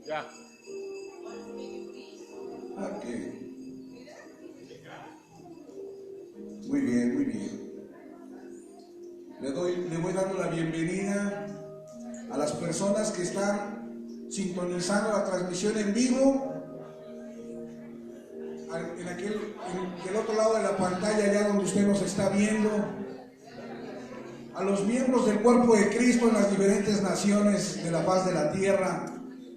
Ya. Ok. Muy bien, muy bien. Le voy dando la bienvenida a las personas que están sintonizando la transmisión en vivo. En el otro lado de la pantalla, allá donde usted nos está viendo. A los miembros del cuerpo de Cristo en las diferentes naciones de la faz de la tierra.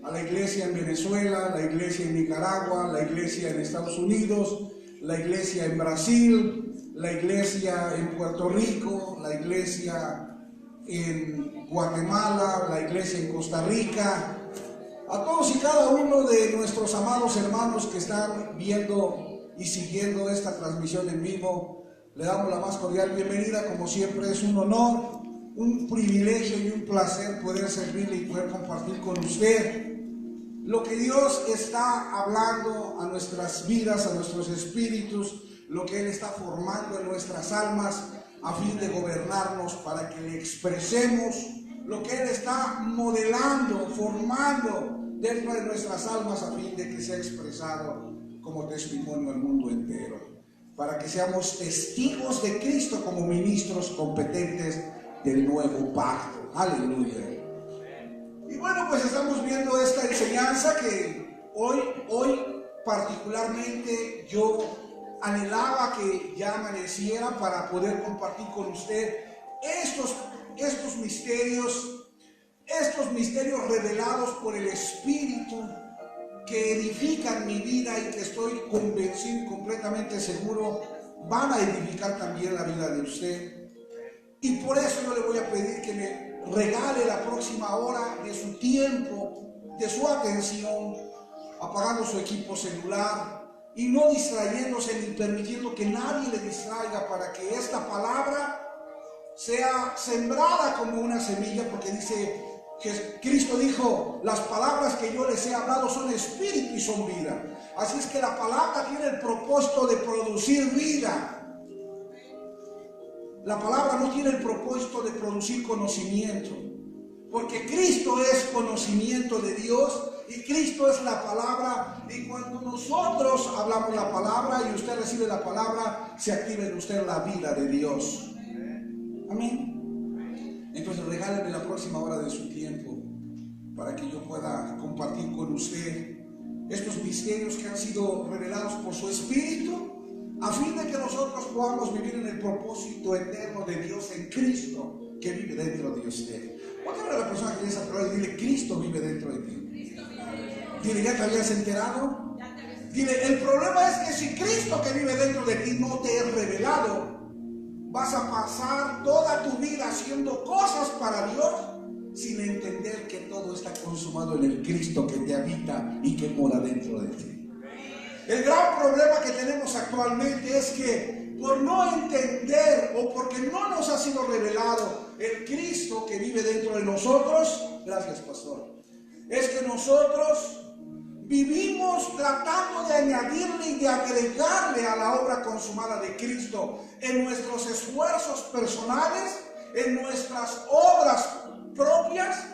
A la iglesia en Venezuela, la iglesia en Nicaragua, la iglesia en Estados Unidos, la iglesia en Brasil, la iglesia en Puerto Rico, la iglesia en Guatemala, la iglesia en Costa Rica. A todos y cada uno de nuestros amados hermanos que están viendo y siguiendo esta transmisión en vivo, le damos la más cordial bienvenida. Como siempre, es un honor, un privilegio y un placer poder servirle y poder compartir con usted lo que Dios está hablando a nuestras vidas, a nuestros espíritus, lo que Él está formando en nuestras almas a fin de gobernarnos, para que le expresemos lo que Él está modelando, formando dentro de nuestras almas a fin de que sea expresado como testimonio al mundo entero, para que seamos testigos de Cristo como ministros competentes del nuevo pacto. Aleluya. Y bueno, pues estamos viendo esta enseñanza que hoy particularmente yo anhelaba que ya amaneciera para poder compartir con usted estos misterios revelados por el Espíritu, que edifican mi vida y que estoy convencido y completamente seguro van a edificar también la vida de usted. Y por eso yo le voy a pedir que me regale la próxima hora de su tiempo, de su atención, apagando su equipo celular y no distrayéndose ni permitiendo que nadie le distraiga, para que esta palabra sea sembrada como una semilla, porque dice que Cristo dijo: las palabras que yo les he hablado son espíritu y son vida. Así es que la palabra tiene el propósito de producir vida. La palabra no tiene el propósito de producir conocimiento, porque Cristo es conocimiento de Dios y Cristo es la palabra. Y cuando nosotros hablamos la palabra y usted recibe la palabra, se activa en usted la vida de Dios. Amén. Entonces regáleme la próxima hora de su tiempo para que yo pueda compartir con usted estos misterios que han sido revelados por su Espíritu, a fin de que nosotros podamos vivir en el propósito eterno de Dios en Cristo que vive dentro de usted. Otra a la persona que piensa pero dile: Cristo vive dentro de ti. Dile: ¿ya te habías enterado? Dile: el problema es que si Cristo que vive dentro de ti no te es revelado, vas a pasar toda tu vida haciendo cosas para Dios sin entender que todo está consumado en el Cristo que te habita y que mora dentro de ti. El gran problema que tenemos actualmente es que por no entender o porque no nos ha sido revelado el Cristo que vive dentro de nosotros, gracias pastor, es que nosotros vivimos tratando de añadirle y de agregarle a la obra consumada de Cristo en nuestros esfuerzos personales, en nuestras obras propias,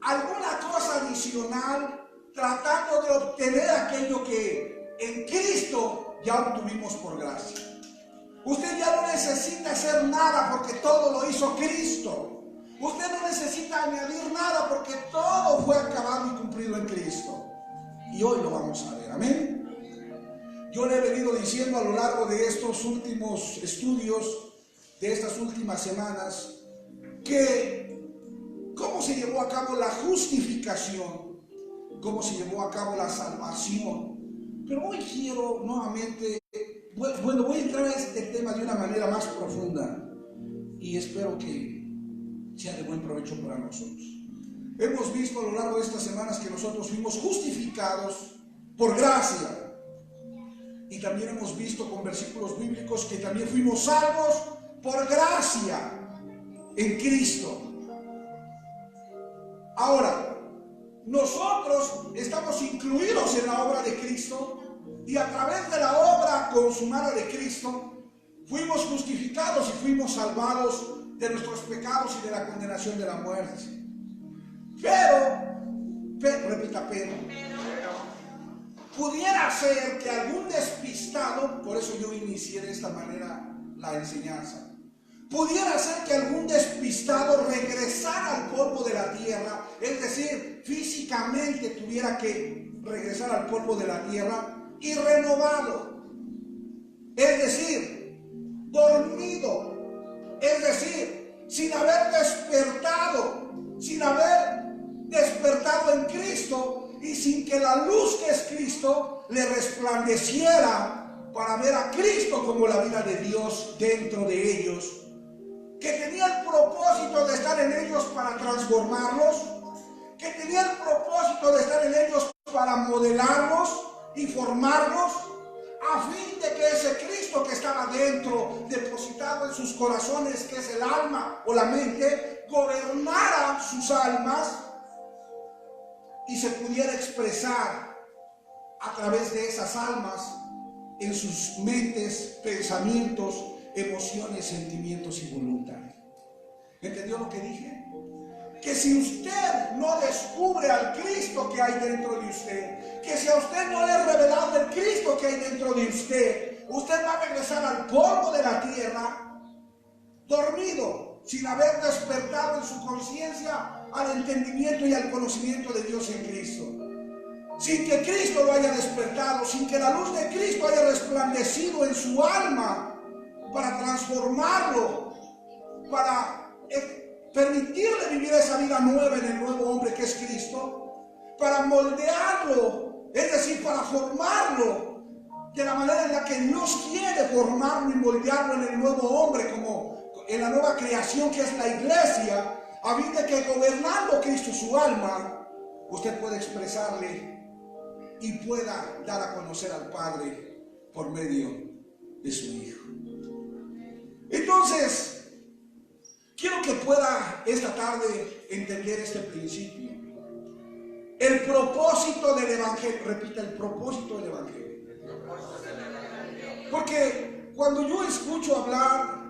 alguna cosa adicional, tratando de obtener aquello que en Cristo ya obtuvimos por gracia. Usted ya no necesita hacer nada porque todo lo hizo Cristo. Usted no necesita añadir nada porque todo fue acabado y cumplido en Cristo. Y hoy lo vamos a ver, amén. Yo le he venido diciendo a lo largo de estos últimos estudios, de estas últimas semanas, que cómo se llevó a cabo la justificación, cómo se llevó a cabo la salvación. Pero hoy quiero nuevamente, voy a entrar a este tema de una manera más profunda y espero que sea de buen provecho para nosotros. Hemos visto a lo largo de estas semanas que nosotros fuimos justificados por gracia, y también hemos visto con versículos bíblicos que también fuimos salvos por gracia en Cristo. Ahora, nosotros estamos incluidos en la obra de Cristo y a través de la obra consumada de Cristo fuimos justificados y fuimos salvados de nuestros pecados y de la condenación de la muerte. Pero ahorita pero. Pudiera ser que algún despistado, por eso yo inicié de esta manera la enseñanza, pudiera ser que algún despistado regresara al polvo de la tierra, es decir, físicamente tuviera que regresar al polvo de la tierra y renovado, es decir, dormido, es decir, sin haber despertado en Cristo y sin que la luz que es Cristo le resplandeciera para ver a Cristo como la vida de Dios dentro de ellos, que tenía el propósito de estar en ellos para transformarlos, que tenía el propósito de estar en ellos para modelarlos y formarlos, a fin de que ese Cristo que estaba dentro, depositado en sus corazones, que es el alma o la mente, gobernara sus almas y se pudiera expresar a través de esas almas en sus mentes, pensamientos, emociones, sentimientos y voluntad. ¿Entendió lo que dije? Que si usted no descubre al Cristo que hay dentro de usted, que si a usted no le es revelado el Cristo que hay dentro de usted, usted va a regresar al polvo de la tierra, dormido, sin haber despertado en su conciencia al entendimiento y al conocimiento de Dios en Cristo. Sin que Cristo lo haya despertado, sin que la luz de Cristo haya resplandecido en su alma para transformarlo, para permitirle vivir esa vida nueva en el nuevo hombre que es Cristo, para moldearlo, es decir, para formarlo de la manera en la que Dios quiere formarlo y moldearlo en el nuevo hombre, como en la nueva creación que es la iglesia, a fin de que gobernando Cristo su alma, usted pueda expresarle y pueda dar a conocer al Padre por medio de su Hijo. Entonces, quiero que pueda esta tarde entender este principio. El propósito del Evangelio, repita, el propósito del Evangelio. Porque cuando yo escucho hablar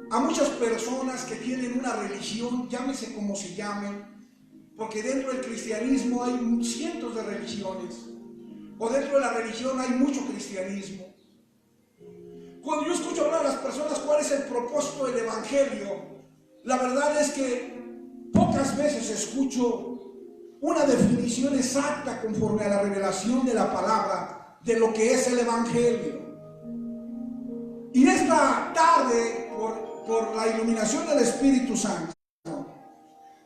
a muchas personas que tienen una religión, llámese como se llamen, porque dentro del cristianismo hay cientos de religiones, o dentro de la religión hay mucho cristianismo. Cuando yo escucho hablar a las personas cuál es el propósito del Evangelio, la verdad es que pocas veces escucho una definición exacta conforme a la revelación de la palabra de lo que es el Evangelio. Y esta tarde, por la iluminación del Espíritu Santo,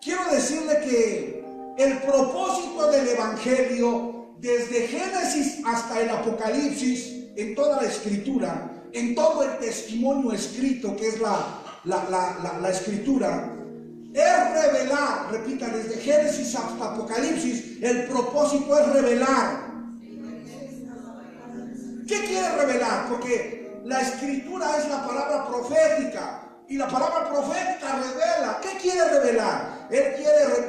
quiero decirle que el propósito del Evangelio, desde Génesis hasta el Apocalipsis, en toda la Escritura, en todo el testimonio escrito que es la Escritura, es revelar, repita, desde Génesis hasta Apocalipsis, el propósito es revelar. ¿Qué quiere revelar? Porque la Escritura es la palabra profética. Y la palabra profética revela. ¿Qué quiere revelar?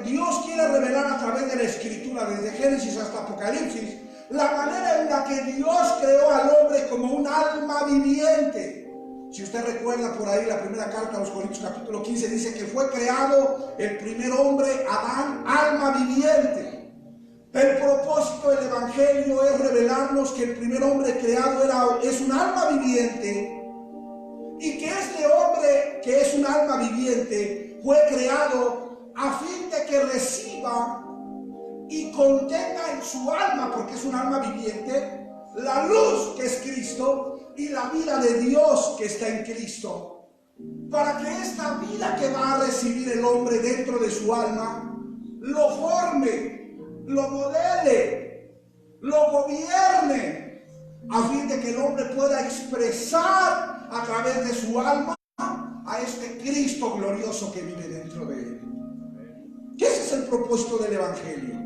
Dios quiere revelar a través de la Escritura, desde Génesis hasta Apocalipsis, la manera en la que Dios creó al hombre como un alma viviente. Si usted recuerda por ahí la primera carta a los Corintios capítulo 15, dice que fue creado el primer hombre, Adán, alma viviente. El propósito del Evangelio es revelarnos que el primer hombre creado es un alma viviente, y que este hombre, que es un alma viviente, fue creado a fin de que reciba y contenga en su alma, porque es un alma viviente, la luz que es Cristo y la vida de Dios que está en Cristo, para que esta vida que va a recibir el hombre dentro de su alma lo forme, lo modele, lo gobierne, a fin de que el hombre pueda expresar a través de su alma a este Cristo glorioso que vive dentro de él. ¿Qué es el propósito del Evangelio?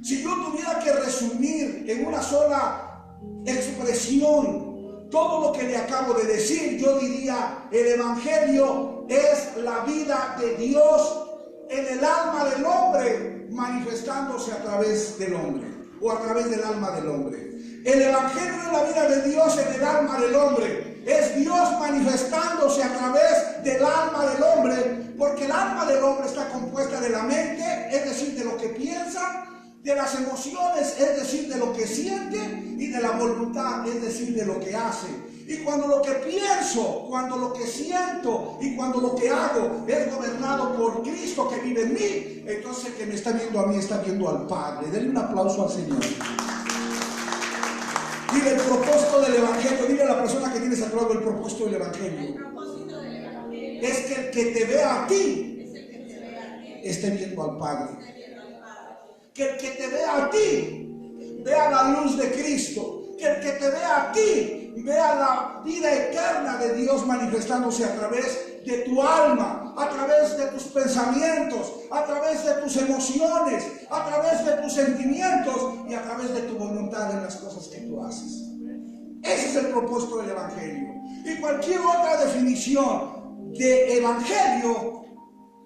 Si yo tuviera que resumir en una sola expresión todo lo que le acabo de decir, yo diría: el Evangelio es la vida de Dios en el alma del hombre, manifestándose a través del hombre, o a través del alma del hombre. El Evangelio es la vida de Dios en el alma del hombre. Es Dios manifestándose a través del alma del hombre, porque el alma del hombre está compuesta de la mente, es decir, de lo que que piensa, de las emociones, es decir, de lo que siente, y de la voluntad, es decir, de lo que hace. Y cuando lo que pienso, cuando lo que siento y cuando lo que hago es gobernado por Cristo que vive en mí, entonces el que me está viendo a mí está viendo al Padre. Denle un aplauso al Señor. Dile el propósito del Evangelio. Dile a la persona que tienes a tu lado el propósito del Evangelio. Es que el que te vea a ti esté viendo al Padre. Que el que te vea a ti vea la luz de Cristo. Que el que te vea a ti vea la vida eterna de Dios manifestándose a través de tu alma, a través de tus pensamientos, a través de tus emociones, a través de tus sentimientos y a través de tu voluntad en las cosas que tú haces. Ese es el propósito del Evangelio. Y cualquier otra definición de Evangelio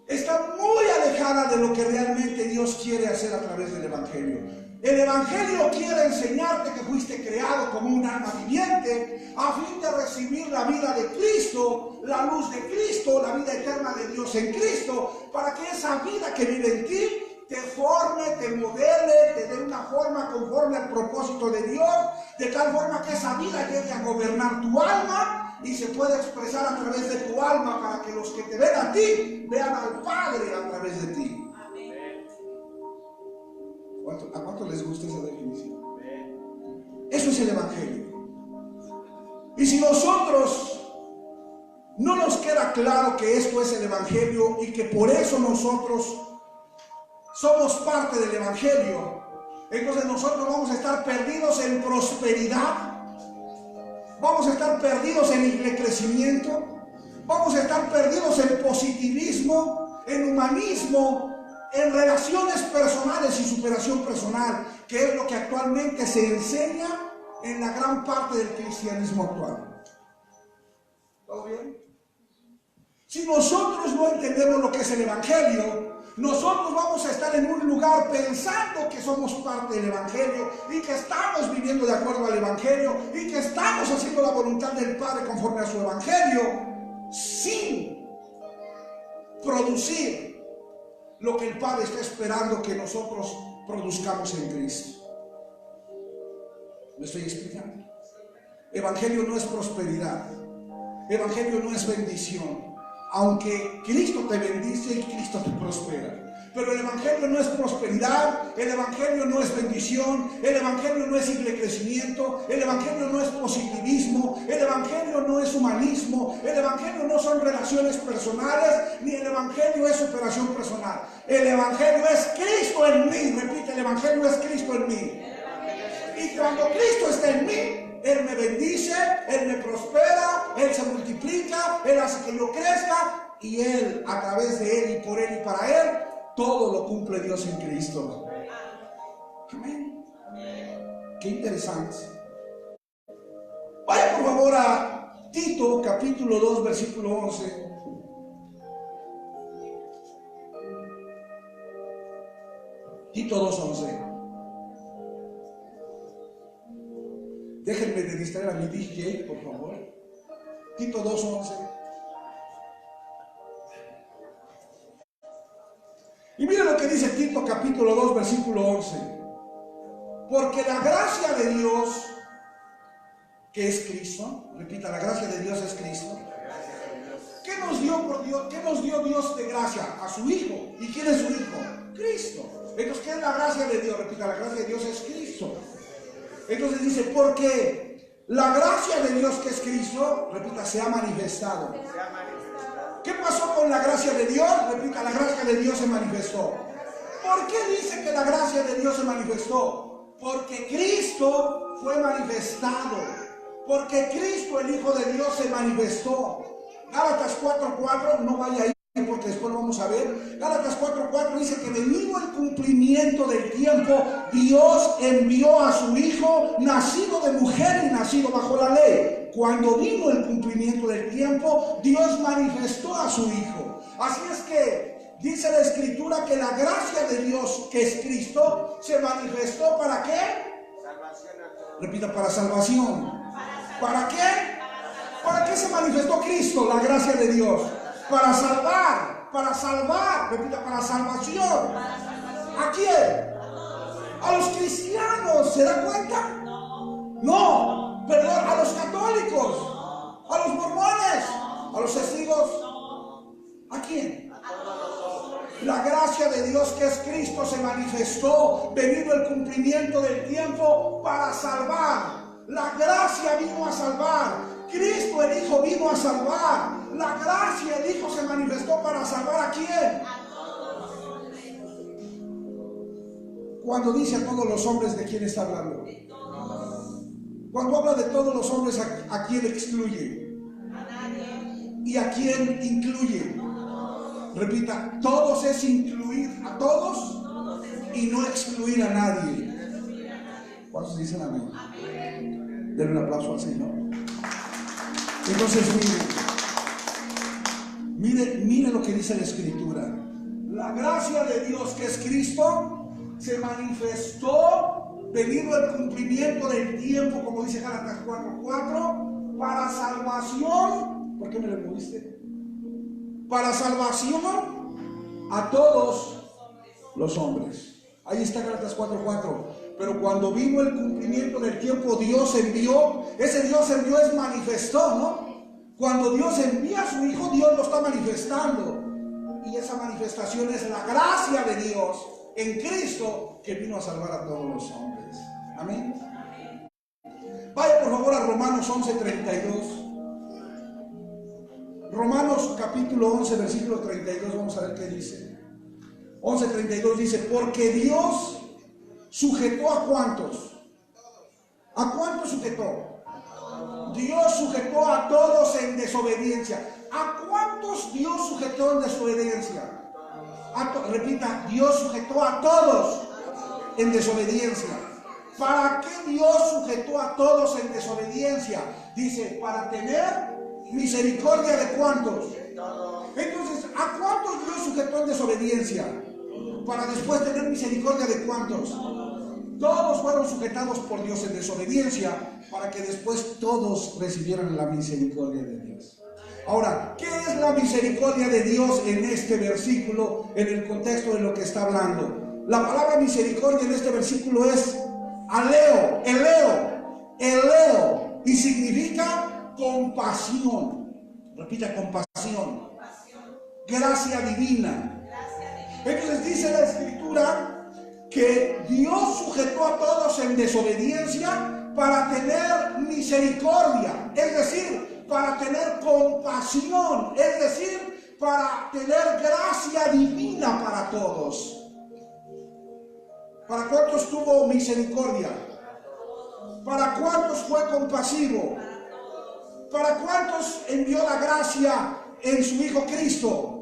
está muy alejada de lo que realmente Dios quiere hacer a través del Evangelio. El Evangelio quiere enseñarte que fuiste creado como un alma viviente a fin de recibir la vida de Cristo, la luz de Cristo, la vida eterna de Dios en Cristo, para que esa vida que vive en ti te forme, te modele, te dé una forma conforme al propósito de Dios, de tal forma que esa vida llegue a gobernar tu alma y se pueda expresar a través de tu alma para que los que te ven a ti vean al Padre a través de ti. ¿A cuánto les gusta esa definición? Eso es el Evangelio. Y si nosotros no nos queda claro que esto es el Evangelio y que por eso nosotros somos parte del Evangelio, entonces nosotros vamos a estar perdidos en prosperidad, vamos a estar perdidos en el crecimiento, vamos a estar perdidos en positivismo, en humanismo, en relaciones personales y superación personal, que es lo que actualmente se enseña en la gran parte del cristianismo actual. ¿Todo bien? Si nosotros no entendemos lo que es el Evangelio, nosotros vamos a estar en un lugar pensando que somos parte del Evangelio y que estamos viviendo de acuerdo al Evangelio y que estamos haciendo la voluntad del Padre conforme a su Evangelio, sin producir lo que el Padre está esperando que nosotros produzcamos en Cristo. ¿Me estoy explicando? Evangelio no es prosperidad. Evangelio no es bendición. Aunque Cristo te bendice y Cristo te prospera. Pero el Evangelio no es prosperidad, el Evangelio no es bendición, el Evangelio no es crecimiento, el Evangelio no es positivismo, el Evangelio no es humanismo, el Evangelio no son relaciones personales, ni el Evangelio es superación personal. El Evangelio es Cristo en mí. Repite, el Evangelio es Cristo en mí. Y cuando Cristo está en mí, Él me bendice, Él me prospera, Él se multiplica, Él hace que yo crezca, y Él, a través de Él y por Él y para Él, todo lo cumple Dios en Cristo. Amén. Qué interesante. Vaya por favor a Tito capítulo 2 versículo 11. Tito 2:11. Déjenme de distraer a mi DJ, por favor. Tito 2:11. Y mira lo que dice Tito capítulo 2 versículo 11. Porque la gracia de Dios, que es Cristo, repita, la gracia de Dios es Cristo. ¿Qué nos dio por Dios? ¿Qué nos dio Dios de gracia? A su Hijo. ¿Y quién es su Hijo? Cristo. Entonces, ¿qué es la gracia de Dios? Repita, la gracia de Dios es Cristo. Entonces dice, porque la gracia de Dios que es Cristo, repita, se ha manifestado. ¿Qué pasó con la gracia de Dios? Repita, la gracia de Dios se manifestó. ¿Por qué dice que la gracia de Dios se manifestó? Porque Cristo fue manifestado. Porque Cristo, el Hijo de Dios, se manifestó. Gálatas 4:4, no vaya ahí porque después lo vamos a ver. Gálatas 4:4 dice que venido el cumplimiento del tiempo, Dios envió a su Hijo, nacido de mujer y nacido bajo la ley. Cuando vino el cumplimiento del tiempo, Dios manifestó a su Hijo. Así es que dice la Escritura que la gracia de Dios, que es Cristo, se manifestó ¿para qué? Salvación a todos. Repita, para salvación. ¿Para qué? ¿Para qué se manifestó Cristo, la gracia de Dios? Para salvar, repita, para salvación. ¿A quién? A los cristianos. ¿Se da cuenta? No, perdón, a los católicos, a los mormones, a los testigos. ¿A quién? La gracia de Dios, que es Cristo, se manifestó venido el cumplimiento del tiempo para salvar. La gracia vino a salvar. Cristo el Hijo vino a salvar. La gracia del Hijo se manifestó para salvar ¿a quién? Cuando dice a todos los hombres, ¿de quién está hablando? Cuando habla de todos los hombres, ¿a quién excluye? ¿Y a quién incluye? Repita, todos es incluir a todos y no excluir a nadie. ¿Cuántos dicen amén? Denle un aplauso al Señor. Entonces mire lo que dice la Escritura. La gracia de Dios, que es Cristo, se manifestó venido el cumplimiento del tiempo, como dice Gálatas 4:4, para salvación. ¿Por qué me lo moviste? Para salvación a todos los hombres. Ahí está Gálatas 4:4. Pero cuando vino el cumplimiento del tiempo, Dios envió. Ese Dios envió es manifestó, ¿no? Cuando Dios envía a su Hijo, Dios lo está manifestando. Y esa manifestación es la gracia de Dios en Cristo, que vino a salvar a todos los hombres. Amén. Vaya por favor a Romanos 11:32. Romanos capítulo 11, versículo 32. Vamos a ver qué dice. 11:32 dice: porque Dios sujetó ¿a cuántos? ¿A cuántos sujetó? Dios sujetó a todos en desobediencia. ¿A cuántos Dios sujetó en desobediencia? Repita, Dios sujetó a todos en desobediencia. ¿Para qué Dios sujetó a todos en desobediencia? Dice, para tener misericordia de cuántos. Entonces, ¿a cuántos Dios sujetó en desobediencia? Para después tener misericordia de cuántos. Todos fueron sujetados por Dios en desobediencia, para que después todos recibieran la misericordia de Dios. Ahora, ¿qué es la misericordia de Dios en este versículo, en el contexto de lo que está hablando? La palabra misericordia en este versículo es aleo, eleo, y significa compasión. Repita, compasión. Gracia divina. Entonces dice la Escritura que Dios sujetó a todos en desobediencia para tener misericordia, es decir, para tener compasión, es decir, para tener gracia divina para todos. ¿Para cuántos tuvo misericordia? ¿Para cuántos fue compasivo? ¿Para cuántos envió la gracia en su Hijo Cristo?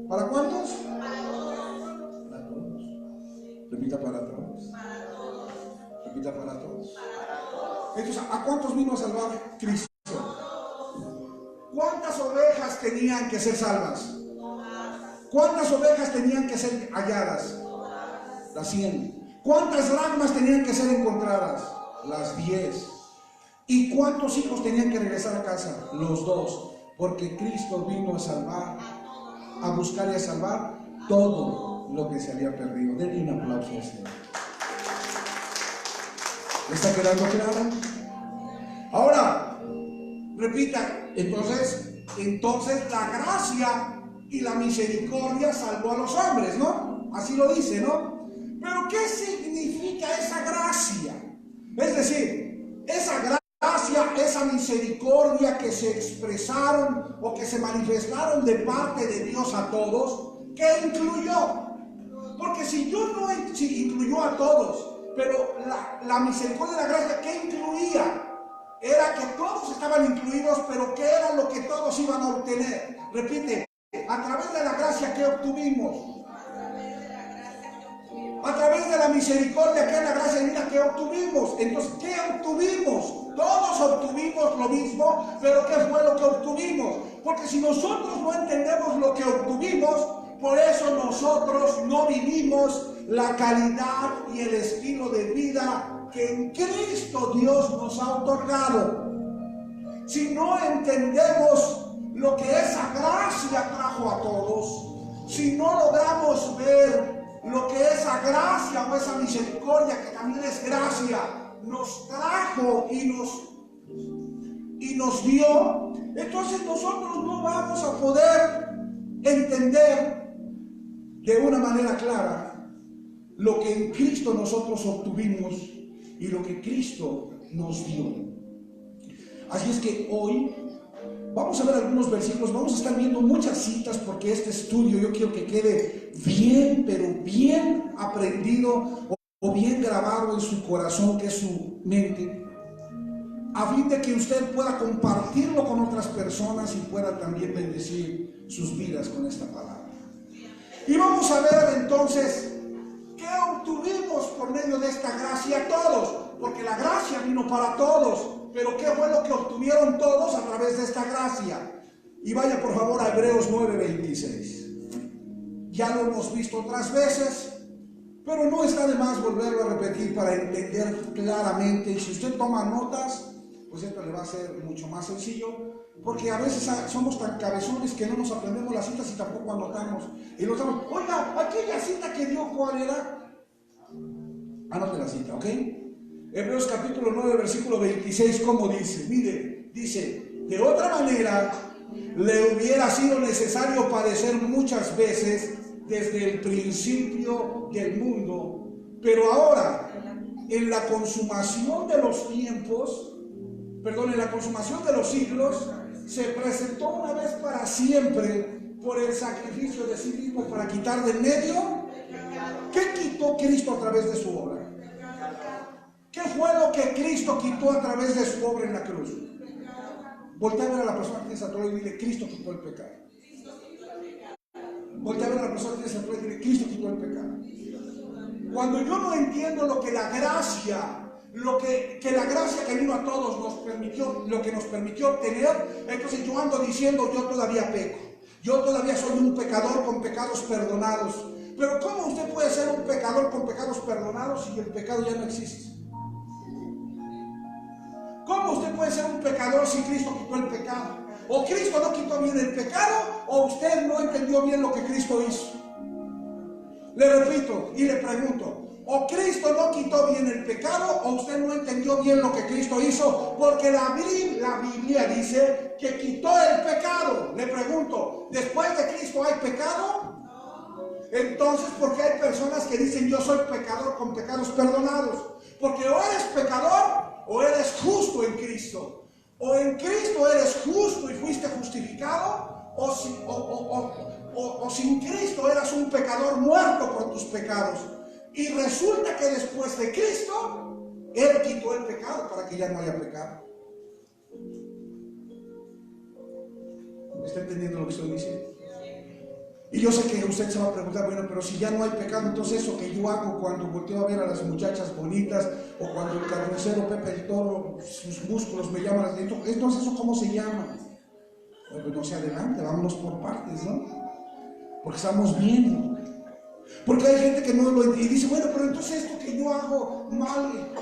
¿Para cuántos? Para todos. Repita, para todos. Repita, para todos. Entonces, ¿a cuántos vino a salvar Cristo? ¿Cuántas ovejas tenían que ser salvas? ¿Cuántas ovejas tenían que ser halladas? Las 100. ¿Cuántas dracmas tenían que ser encontradas? Las 10. ¿Y cuántos hijos tenían que regresar a casa? Los 2. Porque Cristo vino a salvar, a buscar y a salvar todo lo que se había perdido. Denle un aplauso al Señor. ¿Le está quedando claro? Ahora, repita, entonces la gracia y la misericordia salvó a los hombres, ¿no? Así lo dice, ¿no? Pero ¿qué significa esa gracia? Es decir, esa gracia, esa misericordia que se expresaron o que se manifestaron de parte de Dios a todos, ¿qué incluyó? Porque si incluyó a todos, pero la misericordia y la gracia, ¿qué incluía? Era que todos estaban incluidos, pero ¿qué era lo que todos iban a obtener? Repite, a través de la gracia, ¿qué obtuvimos? A través de la misericordia, que es la gracia divina, que obtuvimos. Entonces, ¿qué obtuvimos? Todos obtuvimos lo mismo, pero ¿qué fue lo que obtuvimos? Porque si nosotros no entendemos lo que obtuvimos, por eso nosotros no vivimos la calidad y el estilo de vida que en Cristo Dios nos ha otorgado. Si no entendemos lo que esa gracia trajo a todos, si no logramos ver lo esa gracia o esa misericordia, que también es gracia, nos trajo y nos dio, entonces nosotros no vamos a poder entender de una manera clara lo que en Cristo nosotros obtuvimos y lo que Cristo nos dio. Así es que hoy vamos a ver algunos versículos, vamos a estar viendo muchas citas, porque este estudio yo quiero que quede bien, pero bien aprendido o bien grabado en su corazón, que es su mente, a fin de que usted pueda compartirlo con otras personas y pueda también bendecir sus vidas con esta palabra. Y vamos a ver entonces qué obtuvimos por medio de esta gracia todos, porque la gracia vino para todos. Pero ¿qué fue lo que obtuvieron todos a través de esta gracia? Y vaya por favor a Hebreos 9:26. Ya lo hemos visto otras veces, pero no está de más volverlo a repetir para entender claramente. Y si usted toma notas, pues esto le va a ser mucho más sencillo, porque a veces somos tan cabezones que no nos aprendemos las citas y tampoco anotamos. Y nos damos, oiga, aquella cita que dio, ¿cuál era? Anote la cita, ¿ok? Hebreos capítulo 9, versículo 26, ¿cómo dice? Mire, dice, de otra manera, le hubiera sido necesario padecer muchas veces desde el principio del mundo, pero ahora, en la consumación de los tiempos, en la consumación de los siglos, se presentó una vez para siempre por el sacrificio de sí mismo para quitar de en medio. ¿Qué quitó Cristo a través de su obra? ¿Qué fue lo que Cristo quitó a través de su obra en la cruz? Voltea a ver a la persona que tienes a tu lado y dile, Cristo quitó el pecado. Voltea a ver a la persona que tienes a tu lado y dile, Cristo quitó el pecado. Cuando yo no entiendo lo que la gracia, que la gracia que vino a todos nos permitió, lo que nos permitió obtener, entonces yo ando diciendo, yo todavía peco. Yo todavía soy un pecador con pecados perdonados. Pero ¿cómo usted puede ser un pecador con pecados perdonados si el pecado ya no existe? ¿Cómo usted puede ser un pecador si Cristo quitó el pecado? O Cristo no quitó bien el pecado, o usted no entendió bien lo que Cristo hizo. Le repito y le pregunto, o Cristo no quitó bien el pecado, o usted no entendió bien lo que Cristo hizo, porque la Biblia dice que quitó el pecado. Le pregunto, ¿después de Cristo hay pecado? Entonces, ¿por qué hay personas que dicen yo soy pecador con pecados perdonados? Porque o eres pecador o eres justo en Cristo. O en Cristo eres justo y fuiste justificado, o sin Cristo eras un pecador muerto por tus pecados. Y resulta que después de Cristo, Él quitó el pecado para que ya no haya pecado. ¿Está entendiendo lo que estoy diciendo? Y yo sé que usted se va a preguntar, bueno, pero si ya no hay pecado, entonces eso que yo hago cuando volteo a ver a las muchachas bonitas, o cuando el carnicero Pepe el Toro, sus músculos me llaman la atención, entonces eso ¿cómo se llama? Bueno, no se adelante, vámonos por partes, ¿no? Porque estamos viendo. Porque hay gente que no lo entiende y dice, bueno, pero entonces esto que yo hago mal,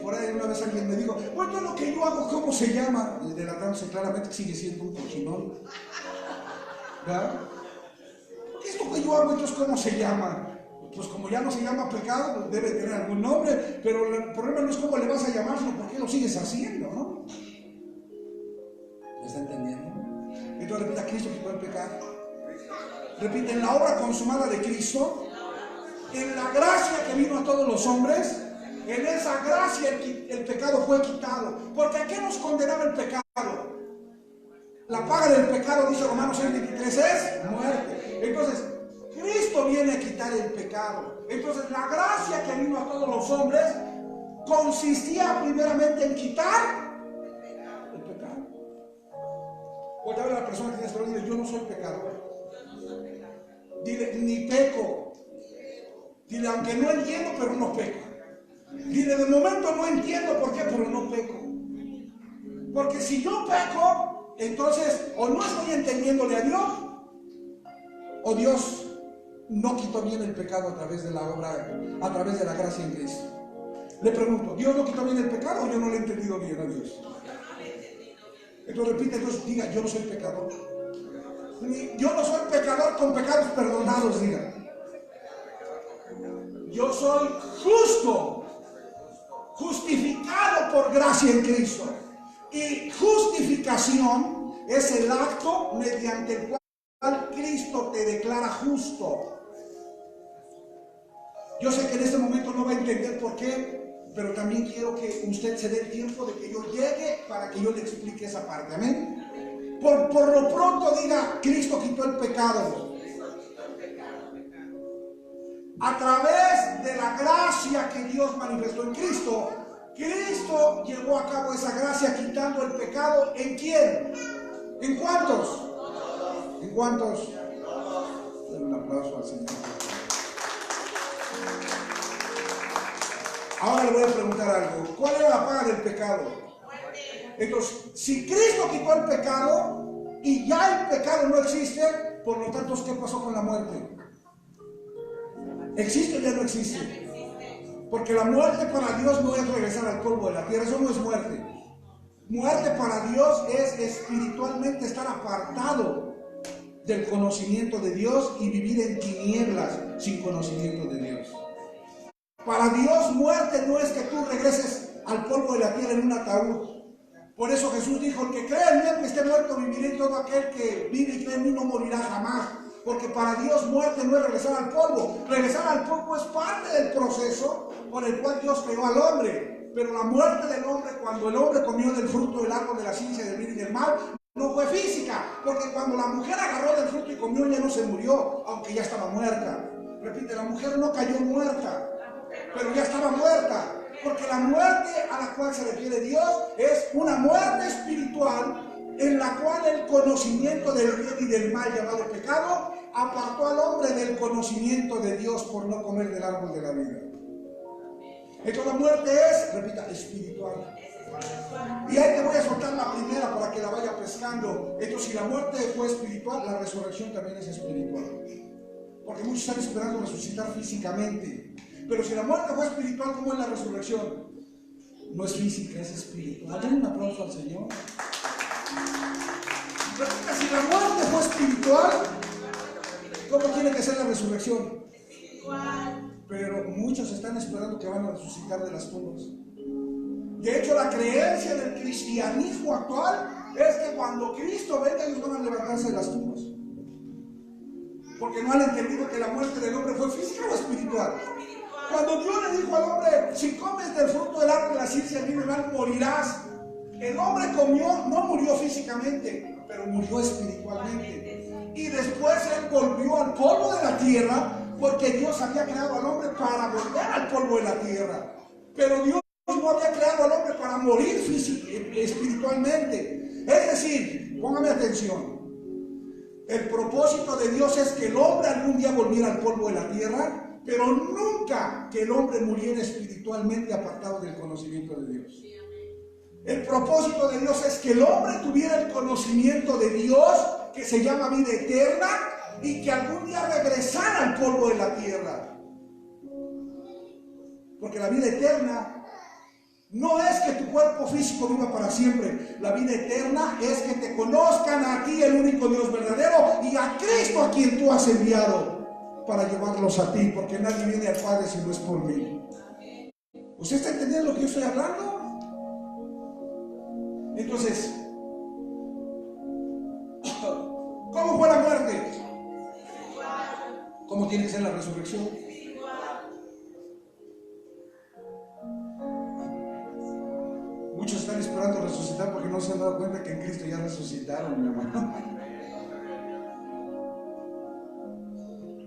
por ahí una vez alguien me dijo, bueno, lo que yo hago, ¿cómo se llama? Y delatándose claramente que sigue siendo un cochinón, ¿verdad? Esto que yo hago, entonces, ¿cómo se llama? Pues como ya no se llama pecado, pues debe tener algún nombre, pero el problema no es cómo le vas a llamar, sino por qué lo sigues haciendo, ¿no? ¿Me está entendiendo? Entonces repita, Cristo quitó el pecado. Repite, en la obra consumada de Cristo, en la gracia que vino a todos los hombres, en esa gracia el pecado fue quitado. Porque ¿a qué nos condenaba el pecado? La paga del pecado, dice Romanos 6:23, es muerte. Entonces, Cristo viene a quitar el pecado. Entonces, la gracia que vino a todos los hombres consistía primeramente en quitar el pecado. Voy a ver a la persona que tiene esto y dile, yo no soy pecador. Dile, ni peco. Dile, aunque no entiendo, pero no peco. Dile, de momento no entiendo por qué, pero no peco. Porque si yo peco, entonces o no estoy entendiéndole a Dios, o Dios no quitó bien el pecado a través de la obra, a través de la gracia en Cristo. Le pregunto, ¿Dios no quitó bien el pecado o yo no le he entendido bien a Dios? Entonces repite, entonces diga, yo no soy pecador. Yo no soy pecador con pecados perdonados, diga. Yo soy justo, justificado por gracia en Cristo. Y justificación es el acto mediante el cual Cristo te declara justo. Yo sé que en este momento no va a entender por qué, pero también quiero que usted se dé el tiempo de que yo llegue para que yo le explique esa parte. Amén. Por lo pronto diga, Cristo quitó el pecado. A través de la gracia que Dios manifestó en Cristo, Cristo llevó a cabo esa gracia quitando el pecado. ¿En quién? ¿En cuántos? ¿En cuántos? Un aplauso al Señor. Ahora le voy a preguntar algo. ¿Cuál era la paga del pecado? Entonces, si Cristo quitó el pecado y ya el pecado no existe, por lo tanto, ¿qué pasó con la muerte? ¿Existe o ya no existe? Porque la muerte para Dios no es regresar al polvo de la tierra, eso no es muerte. Muerte para Dios es espiritualmente estar apartado del conocimiento de Dios y vivir en tinieblas sin conocimiento de Dios. Para Dios muerte no es que tú regreses al polvo de la tierra en un ataúd. Por eso Jesús dijo, el que cree en mí, aunque esté muerto, viviré, y todo aquel que vive y cree en mí no morirá jamás. Porque para Dios muerte no es regresar al polvo. Regresar al polvo es parte del proceso por el cual Dios creó al hombre. Pero la muerte del hombre, cuando el hombre comió del fruto del árbol de la ciencia del bien y del mal, no fue física. Porque cuando la mujer agarró del fruto y comió, ya no se murió, aunque ya estaba muerta. Repite, la mujer no cayó muerta, pero ya estaba muerta. Porque la muerte a la cual se refiere Dios es una muerte espiritual en la cual el conocimiento del bien y del mal llamado pecado apartó al hombre del conocimiento de Dios por no comer del árbol de la vida. Entonces la muerte es, repita, espiritual. Y ahí te voy a soltar la primera para que la vaya pescando. Entonces si la muerte fue espiritual, la resurrección también es espiritual. Porque muchos están esperando resucitar físicamente. Pero si la muerte fue espiritual, ¿cómo es la resurrección? No es física, es espiritual. Den un aplauso al Señor. Repita, si la muerte fue espiritual, ¿cómo tiene que ser la resurrección? Pero muchos están esperando que van a resucitar de las tumbas. De hecho, la creencia del cristianismo actual es que cuando Cristo venga, ellos van a levantarse de las tumbas. Porque no han entendido que la muerte del hombre fue física o espiritual. Cuando Dios le dijo al hombre, si comes del fruto del árbol de la ciencia del bien y del mal, morirás. El hombre comió, no murió físicamente, pero murió espiritualmente. Y después él volvió al polvo de la tierra, porque Dios había creado al hombre para volver al polvo de la tierra. Pero Dios no había creado al hombre para morir espiritualmente. Es decir, póngame atención. El propósito de Dios es que el hombre algún día volviera al polvo de la tierra, pero nunca que el hombre muriera espiritualmente apartado del conocimiento de Dios. El propósito de Dios es que el hombre tuviera el conocimiento de Dios, que se llama vida eterna, y que algún día regresara al polvo de la tierra. Porque la vida eterna no es que tu cuerpo físico viva para siempre. La vida eterna es que te conozcan a ti, el único Dios verdadero, y a Cristo a quien tú has enviado para llevarlos a ti, porque nadie viene al Padre si no es por mí. ¿Usted está entendiendo lo que yo estoy hablando? Entonces, ¿cómo fue la muerte? ¿Cómo tiene que ser la resurrección? Muchos están esperando resucitar porque no se han dado cuenta que en Cristo ya resucitaron, mi hermano.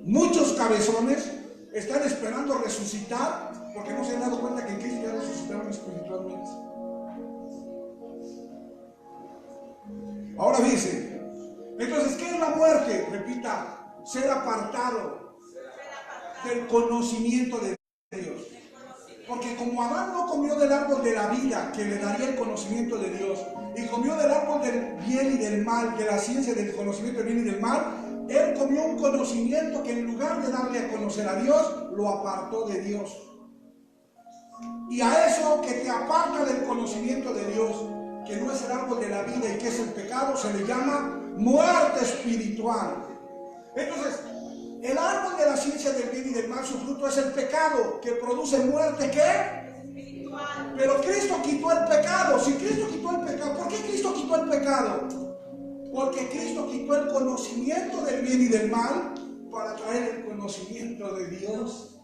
Muchos cabezones están esperando resucitar porque no se han dado cuenta que en Cristo ya resucitaron espiritualmente. Ahora dice, entonces, ¿qué es la muerte? Repita, ser apartado del conocimiento de Dios. Porque como Adán no comió del árbol de la vida, que le daría el conocimiento de Dios, y comió del árbol del bien y del mal, de la ciencia del conocimiento del bien y del mal, él comió un conocimiento que en lugar de darle a conocer a Dios, lo apartó de Dios. Y a eso que te aparta del conocimiento de Dios, que no es el árbol de la vida y que es el pecado, se le llama muerte espiritual. Entonces, el árbol de la ciencia del bien y del mal, su fruto fruto es el pecado, que produce muerte, ¿qué? Pero Cristo quitó el pecado. Si Cristo quitó el pecado, ¿por qué Cristo quitó el pecado? Porque Cristo quitó el conocimiento del bien y del mal para traer el conocimiento de Dios.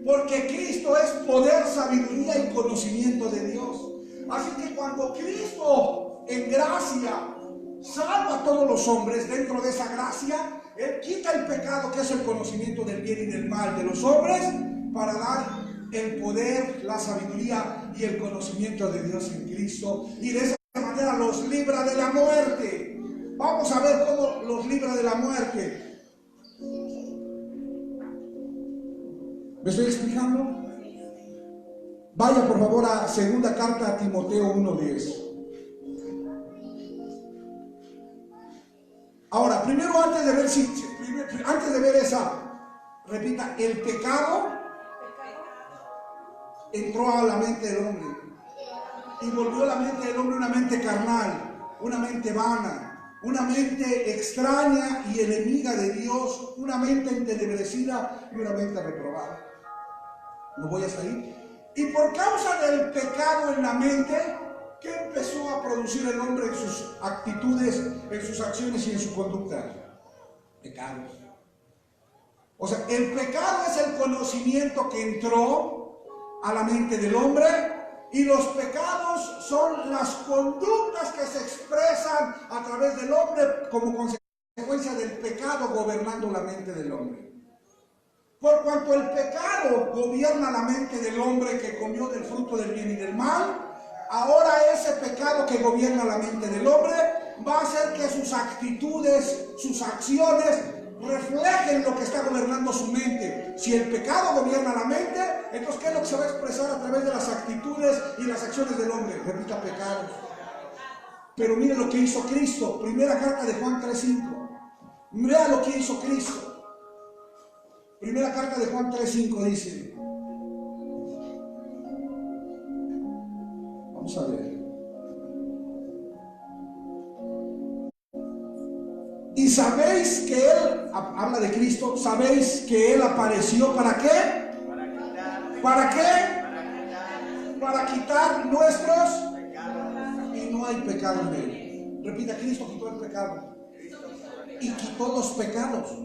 Porque Cristo es poder, sabiduría y conocimiento de Dios. Así que cuando Cristo en gracia salva a todos los hombres, dentro de esa gracia Él quita el pecado, que es el conocimiento del bien y del mal de los hombres, para dar el poder, la sabiduría y el conocimiento de Dios en Cristo, y de esa manera los libra de la muerte. Vamos a ver cómo los libra de la muerte. ¿Me estoy explicando? Vaya por favor a segunda carta a Timoteo 1:10. Ahora, primero antes de ver esa, repita, el pecado entró a la mente del hombre y volvió la mente del hombre una mente carnal, una mente vana, una mente extraña y enemiga de Dios, una mente entenebrecida y una mente reprobada. ¿No voy hasta ahí? Y por causa del pecado en la mente, ¿qué empezó a producir el hombre en sus actitudes, en sus acciones y en su conducta? Pecados. O sea, el pecado es el conocimiento que entró a la mente del hombre, y los pecados son las conductas que se expresan a través del hombre como consecuencia del pecado gobernando la mente del hombre. Por cuanto el pecado gobierna la mente del hombre que comió del fruto del bien y del mal, ahora ese pecado que gobierna la mente del hombre va a hacer que sus actitudes, sus acciones reflejen lo que está gobernando su mente. Si el pecado gobierna la mente, entonces ¿qué es lo que se va a expresar a través de las actitudes y las acciones del hombre? Repita, pecados. Pero mire lo que hizo Cristo. Primera carta de Juan 3:5. Vea lo que hizo Cristo. Primera carta de Juan 3:5 dice, vamos a ver. Y sabéis que Él, habla de Cristo, sabéis que Él apareció ¿para qué? ¿Para qué? Para quitar nuestros pecados. Y no hay pecado en Él. Repita, Cristo quitó el pecado. Y quitó los pecados.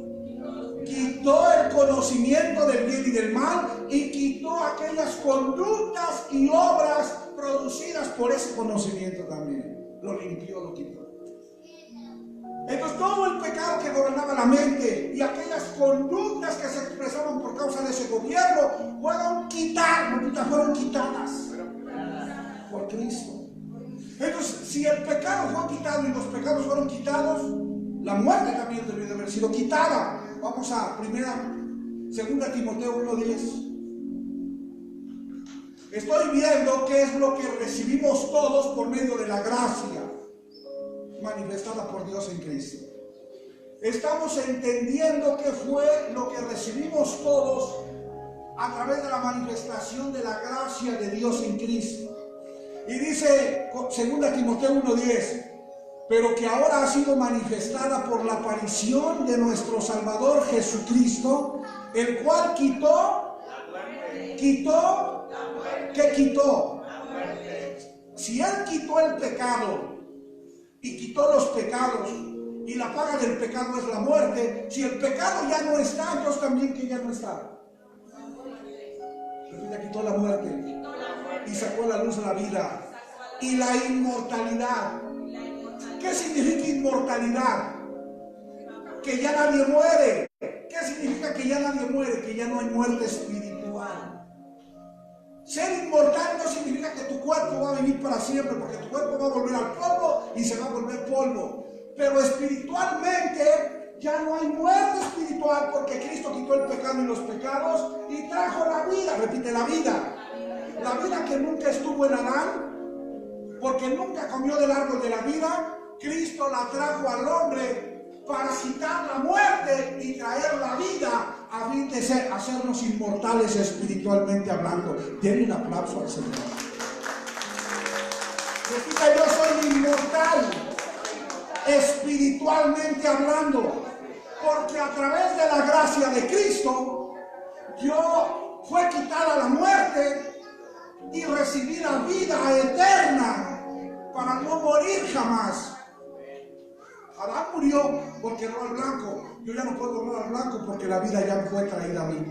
Quitó el conocimiento del bien y del mal, y quitó aquellas conductas y obras producidas por ese conocimiento también. Lo limpió, lo quitó. Entonces todo el pecado que gobernaba la mente y aquellas conductas que se expresaban por causa de ese gobierno fueron quitadas por Cristo. Entonces, si el pecado fue quitado y los pecados fueron quitados, la muerte también debió de haber sido quitada. Vamos a segunda Timoteo 1:10. Estoy viendo qué es lo que recibimos todos por medio de la gracia manifestada por Dios en Cristo. Estamos entendiendo qué fue lo que recibimos todos a través de la manifestación de la gracia de Dios en Cristo. Y dice 2 Timoteo 1:10, pero que ahora ha sido manifestada por la aparición de nuestro Salvador Jesucristo, el cual quitó, ¿qué quitó? Si Él quitó el pecado y quitó los pecados, y la paga del pecado es la muerte, si el pecado ya no está, entonces también que ya no está. Entonces ya quitó la muerte y sacó a la luz la vida y la inmortalidad. ¿Qué significa inmortalidad? Que ya nadie muere. ¿Qué significa que ya nadie muere? Que ya no hay muerte espiritual. Ser inmortal no significa que tu cuerpo va a vivir para siempre, porque tu cuerpo va a volver al polvo y se va a volver polvo. Pero espiritualmente ya no hay muerte espiritual, porque Cristo quitó el pecado y los pecados y trajo la vida. Repite, la vida. La vida que nunca estuvo en Adán, porque nunca comió del árbol de la vida. Cristo la trajo al hombre para quitar la muerte y traer la vida, a fin de hacernos inmortales espiritualmente hablando. Denle un aplauso al Señor. Repita, yo soy inmortal espiritualmente hablando, porque a través de la gracia de Cristo yo fue quitada la muerte y recibí la vida eterna para no morir jamás. Adán murió porque erró al blanco. Yo ya no puedo errar al blanco porque la vida ya fue traída a mí.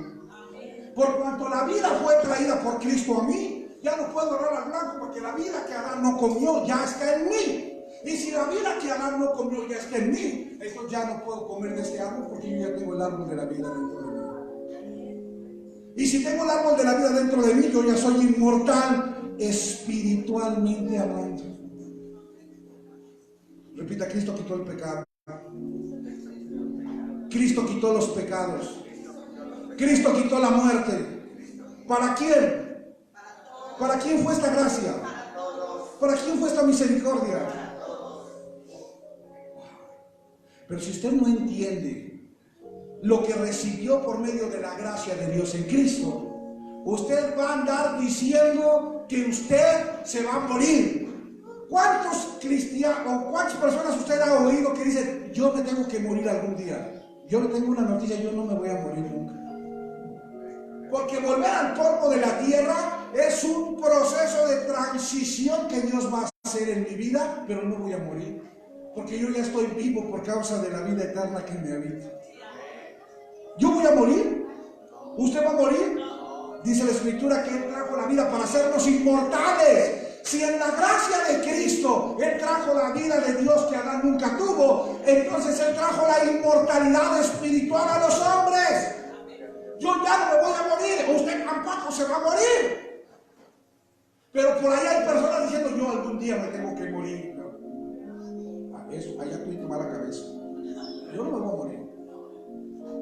Por cuanto la vida fue traída por Cristo a mí, ya no puedo errar al blanco porque la vida que Adán no comió ya está en mí. Y si la vida que Adán no comió ya está en mí, entonces ya no puedo comer de este árbol porque yo ya tengo el árbol de la vida dentro de mí. Y si tengo el árbol de la vida dentro de mí, yo ya soy inmortal espiritualmente hablando. Repita, Cristo quitó el pecado. Cristo quitó los pecados. Cristo quitó la muerte. ¿Para quién? ¿Para quién fue esta gracia? ¿Para quién fue esta misericordia? Pero si usted no entiende lo que recibió por medio de la gracia de Dios en Cristo, usted va a andar diciendo que usted se va a morir. ¿Cuántos cristianos o cuántas personas usted ha oído que dicen, yo me tengo que morir algún día? Yo le tengo una noticia, yo no me voy a morir nunca. Porque volver al polvo de la tierra es un proceso de transición que Dios va a hacer en mi vida, pero no voy a morir. Porque yo ya estoy vivo por causa de la vida eterna que me habita. ¿Yo voy a morir? ¿Usted va a morir? Dice la Escritura que Él trajo la vida para hacernos inmortales. Si en la gracia de Cristo Él trajo la vida de Dios que Adán nunca tuvo, entonces Él trajo la inmortalidad espiritual a los hombres. Yo ya no me voy a morir, usted tampoco se va a morir. Pero por ahí hay personas diciendo, yo algún día me tengo que morir. Eso, allá tú y tu mala cabeza. Yo no me voy a morir.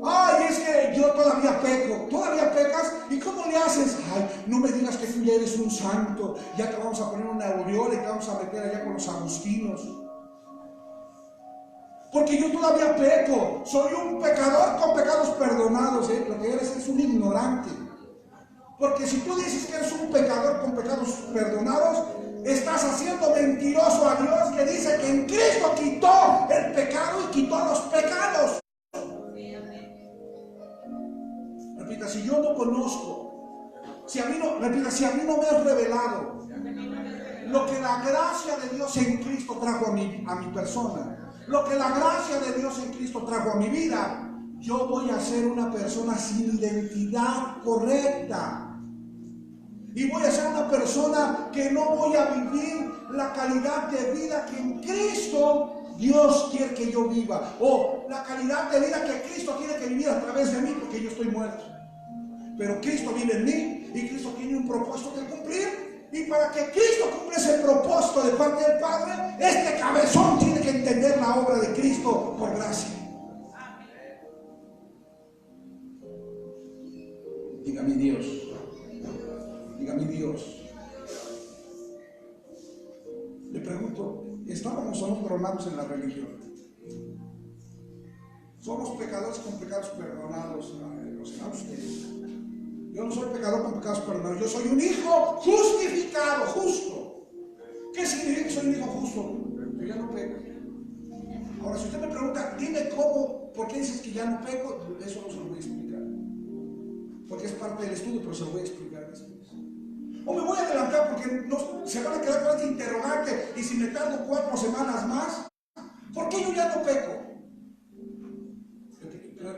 Ay, es que yo todavía peco. ¿Todavía pecas? ¿Y cómo le haces? Ay, no me digas que tú ya eres un santo. Ya te vamos a poner una aureola y te vamos a meter allá con los agustinos. Porque yo todavía peco. Soy un pecador con pecados perdonados. Lo que eres es un ignorante. Porque si tú dices que eres un pecador con pecados perdonados, estás haciendo mentiroso a Dios, que dice que en Cristo quitó el pecado y quitó los pecados. Repita, si yo no conozco, si a mí no me es revelado lo que la gracia de Dios en Cristo trajo a mi persona, lo que la gracia de Dios en Cristo trajo a mi vida, yo voy a ser una persona sin identidad correcta. Y voy a ser una persona que no voy a vivir la calidad de vida que en Cristo Dios quiere que yo viva. O la calidad de vida que Cristo tiene que vivir a través de mí, porque yo estoy muerto. Pero Cristo vive en mí y Cristo tiene un propósito que cumplir. Y para que Cristo cumpla ese propósito de parte del Padre, este cabezón tiene que entender la obra de Cristo por gracia. Dígame Dios. Dígame Dios. Le pregunto, ¿estábamos o no programados en la religión? Somos pecadores con pecados perdonados. ¿Lo serán ustedes? Yo no soy pecador con pecados perdonados. Yo soy un hijo justificado, justo. ¿Qué significa que soy un hijo justo? Yo ya no peco. Ahora, si usted me pregunta, dime cómo, ¿por qué dices que ya no peco? Eso no se lo voy a explicar. Porque es parte del estudio, pero se lo voy a explicar después. O me voy a adelantar porque no, se van a quedar con este interrogante. Y si me tardo 4 semanas más, ¿por qué yo ya no peco?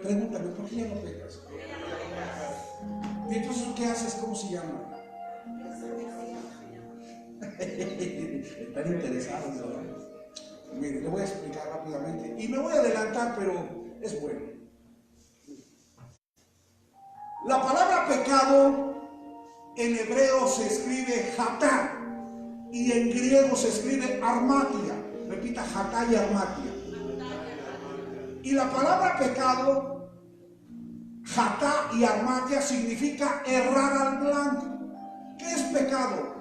Pregúntame, ¿por qué ya no pecas? Y entonces, ¿qué haces? ¿Cómo se llama? Están interesados, ¿verdad? Mire, le voy a explicar rápidamente. Y me voy a adelantar, pero es bueno. La palabra pecado en hebreo se escribe hatá y en griego se escribe armatia. Repita, hatá y armatia. Y la palabra pecado, hatá y armatia, significa errar al blanco. ¿Qué es pecado?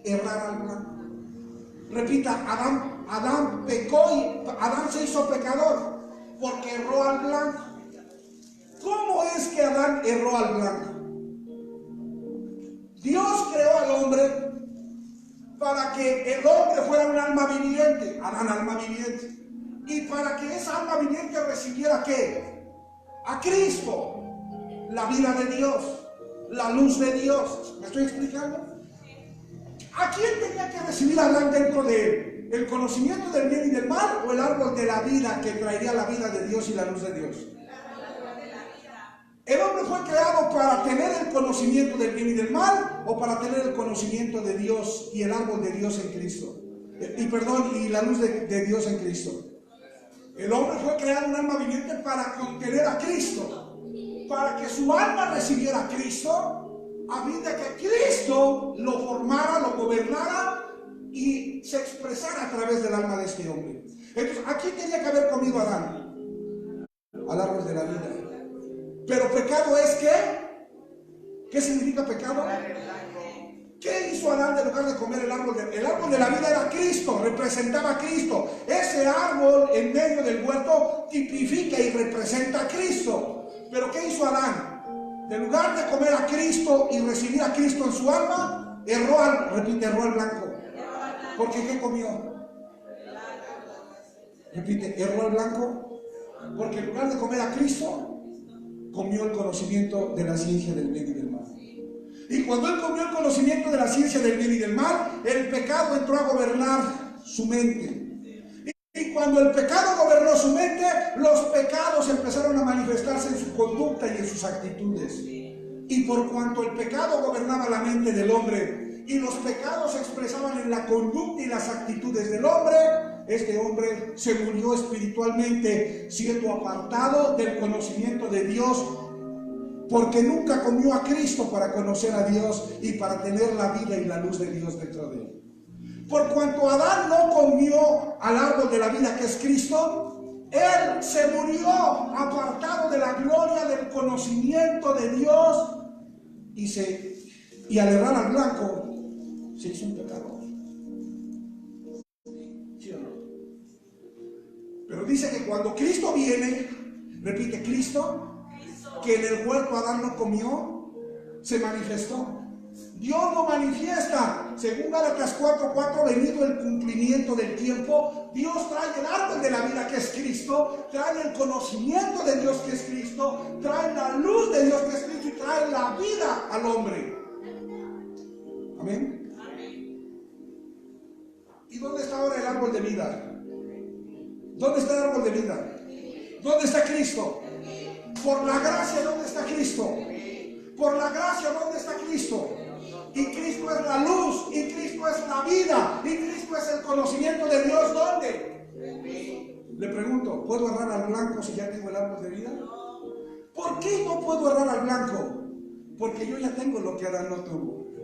Errar al blanco. Repita, Adán pecó y Adán se hizo pecador porque erró al blanco. ¿Cómo es que Adán erró al blanco? Dios creó al hombre para que el hombre fuera un alma viviente, Adán alma viviente, y para que esa alma viviente recibiera ¿qué? A Cristo. la vida de Dios, la luz de Dios. ¿Me estoy explicando? ¿A quién tenía que recibir Adán dentro de el conocimiento del bien y del mal, o el árbol de la vida que traería la vida de Dios y la luz de Dios? ¿El hombre fue creado para tener el conocimiento del bien y del mal, o para tener el conocimiento de Dios y el árbol de Dios en Cristo? Y la luz de Dios en Cristo. El hombre fue creado un alma viviente para contener a Cristo, para que su alma recibiera a Cristo, a fin de que Cristo lo formara, lo gobernara y se expresara a través del alma de este hombre. Entonces, ¿a quién tenía que haber comido Adán? Al árbol de la vida. Pero pecado es ¿qué? ¿Qué significa pecado? ¿Qué hizo Adán en lugar de comer el árbol de la vida? Era Cristo, representaba a Cristo. Ese árbol en medio del huerto tipifica y representa a Cristo. Pero ¿qué hizo Adán? En lugar de comer a Cristo y recibir a Cristo en su alma, erró al blanco. Porque ¿qué comió? Repite, erró al blanco. Porque en lugar de comer a Cristo, comió el conocimiento de la ciencia del bien y del mal. Y cuando él comió el conocimiento de la ciencia del bien y del mal, el pecado entró a gobernar su mente. Y cuando el pecado gobernó su mente, los pecados empezaron a manifestarse en su conducta y en sus actitudes. Y por cuanto el pecado gobernaba la mente del hombre y los pecados se expresaban en la conducta y las actitudes del hombre, este hombre se murió espiritualmente, siendo apartado del conocimiento de Dios, porque nunca comió a Cristo para conocer a Dios y para tener la vida y la luz de Dios dentro de él. Por cuanto Adán no comió al árbol de la vida que es Cristo, él se murió apartado de la gloria del conocimiento de Dios y al errar al blanco se hizo un pecador. ¿Sí o no? Pero dice que cuando Cristo viene, repite, Cristo, que en el huerto Adán no comió, se manifestó. Dios lo manifiesta, según Gálatas 4:4, venido el cumplimiento del tiempo, Dios trae el árbol de la vida que es Cristo, trae el conocimiento de Dios que es Cristo, trae la luz de Dios que es Cristo y trae la vida al hombre. Amén. ¿Y dónde está ahora el árbol de vida? ¿Dónde está el árbol de vida? ¿Dónde está Cristo? Por la gracia, ¿dónde está Cristo? Por la gracia, ¿dónde está Cristo? Y Cristo es la luz, y Cristo es la vida, y Cristo es el conocimiento de Dios. ¿Dónde? Le pregunto, ¿puedo errar al blanco si ya tengo el árbol de vida? ¿Por qué no puedo errar al blanco? Porque yo ya tengo lo que Adán no tuvo.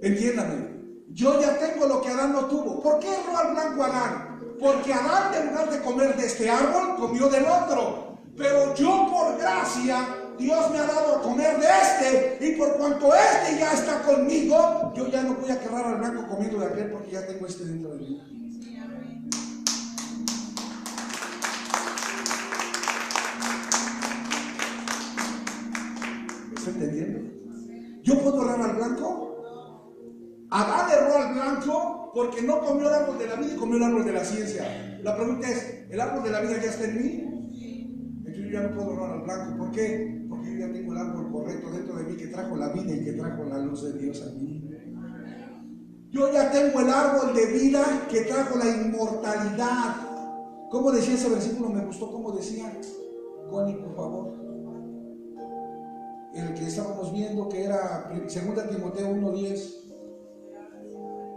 Entiéndame, yo ya tengo lo que Adán no tuvo. ¿Por qué erró al blanco Adán? Porque Adán, en lugar de comer de este árbol, comió del otro. Pero yo, por gracia, Dios me ha dado a comer de este, y por cuanto este ya está conmigo, yo ya no voy a quedar al blanco comiendo de aquel, porque ya tengo este dentro de mí. ¿Me está entendiendo? ¿Yo puedo errar al blanco? Adán erró al blanco porque no comió el árbol de la vida y comió el árbol de la ciencia. La pregunta es, ¿el árbol de la vida ya está en mí? Entonces yo ya no puedo errar al blanco. ¿Por qué? Porque yo ya tengo el árbol correcto dentro de mí que trajo la vida y que trajo la luz de Dios a mí. Yo ya tengo el árbol de vida que trajo la inmortalidad. ¿Cómo decía ese versículo? Me gustó cómo decía. Connie, por favor. El que estábamos viendo, que era 2 Timoteo 1:10.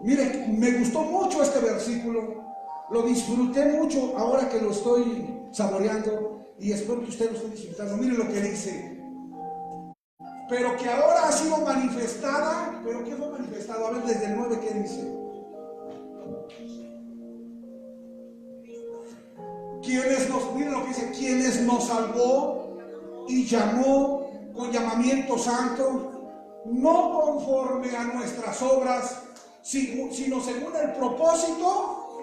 Mire, me gustó mucho este versículo. Lo disfruté mucho ahora que lo estoy saboreando, y espero que usted lo esté disfrutando. Mire lo que dice. Pero que ahora ha sido manifestada. ¿Pero qué fue manifestado? A ver, desde el 9, ¿qué dice? Miren lo que dice. Quienes nos salvó y llamó con llamamiento santo, no conforme a nuestras obras, sino según el propósito,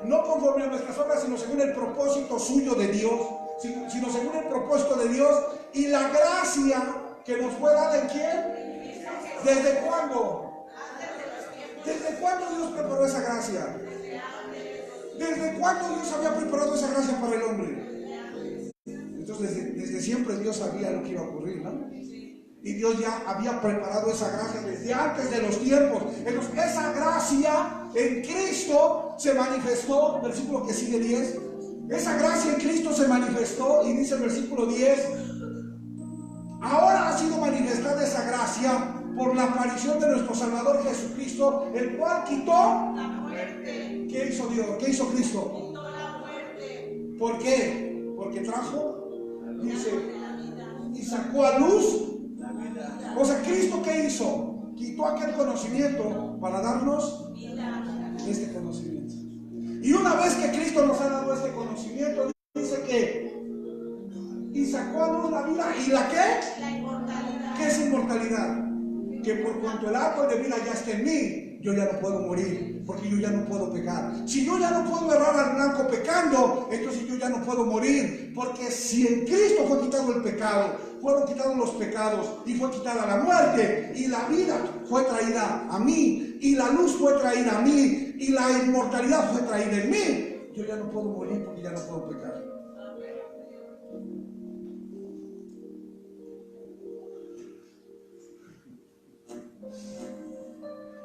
no conforme a nuestras obras, sino según el propósito suyo de Dios, sino según el propósito de Dios y la gracia que nos fue dada en quién. ¿Desde cuándo? ¿Desde cuándo Dios preparó esa gracia? ¿Desde cuándo Dios había preparado esa gracia para el hombre? Entonces desde siempre Dios sabía lo que iba a ocurrir, ¿no? Y Dios ya había preparado esa gracia desde antes de los tiempos. Entonces, esa gracia en Cristo se manifestó, versículo que sigue 10. Esa gracia en Cristo se manifestó y dice el versículo 10: ahora ha sido manifestada esa gracia por la aparición de nuestro Salvador Jesucristo, el cual quitó la muerte. ¿Qué hizo Dios? ¿Qué hizo Cristo? Quitó la muerte. ¿Por qué? Porque trajo, dice, y sacó a luz. O sea, ¿Cristo qué hizo? Quitó aquel conocimiento para darnos este conocimiento. Y una vez que Cristo nos ha dado este conocimiento, dice que y sacó a luz la vida. ¿Y la qué? La inmortalidad. ¿Qué es inmortalidad? Que por cuanto el árbol de vida ya está en mí, yo ya no puedo morir, porque yo ya no puedo pecar. Si yo ya no puedo errar al blanco pecando, entonces yo ya no puedo morir, porque si en Cristo fue quitado el pecado, fueron quitados los pecados y fue quitada la muerte, y la vida fue traída a mí, y la luz fue traída a mí, y la inmortalidad fue traída en mí, yo ya no puedo morir porque ya no puedo pecar.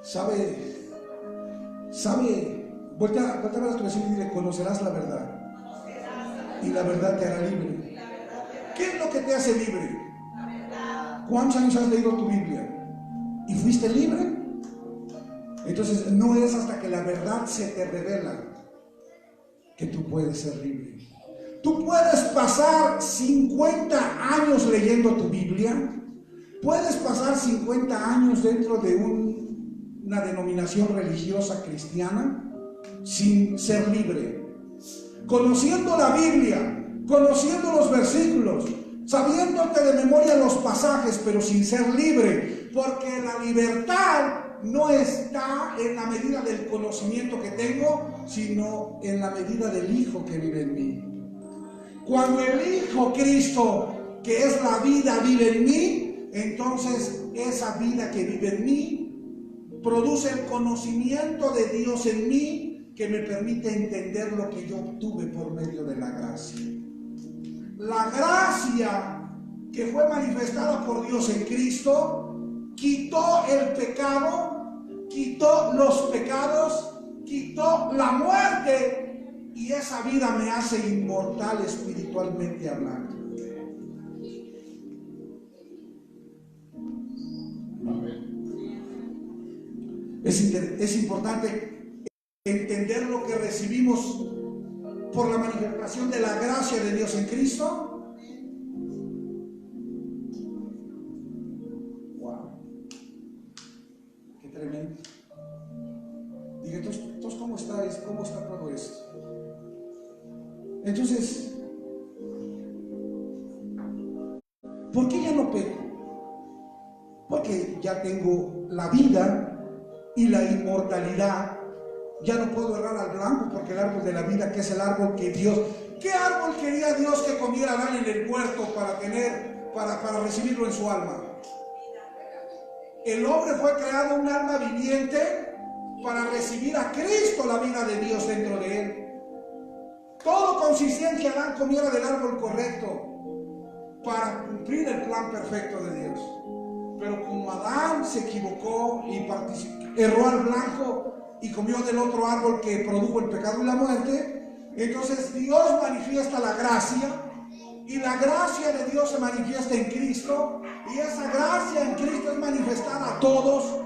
¿Sabe? Voltea a ver a tu vecino y dile: conocerás la verdad, y la verdad te hará libre. ¿Qué es lo que te hace libre? ¿Cuántos años has leído tu Biblia? ¿Y fuiste libre? Entonces no es hasta que la verdad se te revela que tú puedes ser libre. Tú puedes pasar 50 años leyendo tu Biblia, puedes pasar 50 años dentro de una denominación religiosa cristiana sin ser libre, conociendo la Biblia, conociendo los versículos, sabiéndote de memoria los pasajes, pero sin ser libre, porque la libertad no está en la medida del conocimiento que tengo, sino en la medida del Hijo que vive en mí. Cuando el Hijo Cristo, que es la vida, vive en mí, entonces esa vida que vive en mí produce el conocimiento de Dios en mí, que me permite entender lo que yo obtuve por medio de la gracia. La gracia que fue manifestada por Dios en Cristo quitó el pecado, quitó los pecados, quitó la muerte, y esa vida me hace inmortal espiritualmente hablando. Es importante entender lo que recibimos por la manifestación de la gracia de Dios en Cristo. Wow, qué tremendo. Dije, entonces ¿cómo está todo esto? Entonces, ¿por qué ya no peco? Porque ya tengo la vida y la inmortalidad. Ya no puedo errar al blanco, porque el árbol de la vida, que es el árbol que Dios, ¿qué árbol quería Dios que comiera Adán en el huerto para recibirlo en su alma? El hombre fue creado un alma viviente para recibir a Cristo, la vida de Dios dentro de él. Todo consistía en que Adán comiera del árbol correcto para cumplir el plan perfecto de Dios. Pero como Adán se equivocó y erró al blanco y comió del otro árbol que produjo el pecado y la muerte, entonces Dios manifiesta la gracia, y la gracia de Dios se manifiesta en Cristo, y esa gracia en Cristo es manifestada a todos,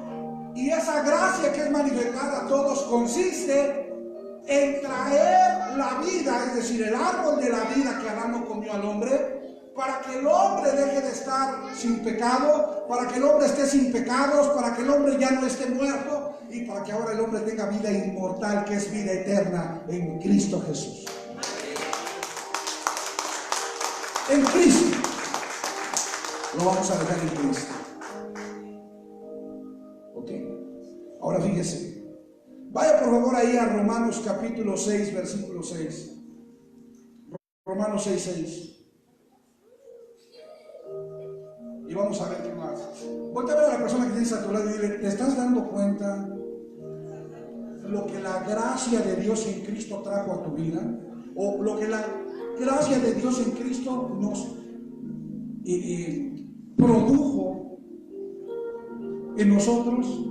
y esa gracia que es manifestada a todos consiste en traer la vida, es decir, el árbol de la vida que Adán no comió al hombre, para que el hombre deje de estar sin pecado, para que el hombre esté sin pecados, para que el hombre ya no esté muerto, y para que ahora el hombre tenga vida inmortal, que es vida eterna en Cristo Jesús. En Cristo. Lo vamos a dejar en Cristo. Ok. Ahora fíjese. Vaya por favor ahí a Romanos capítulo 6, versículo 6. Romanos 6, 6. Y vamos a ver qué más. Voltea a ver a la persona que tienes a tu lado y dile: ¿te estás dando cuenta lo que la gracia de Dios en Cristo trajo a tu vida? O lo que gracia de Dios en Cristo nos produjo en nosotros.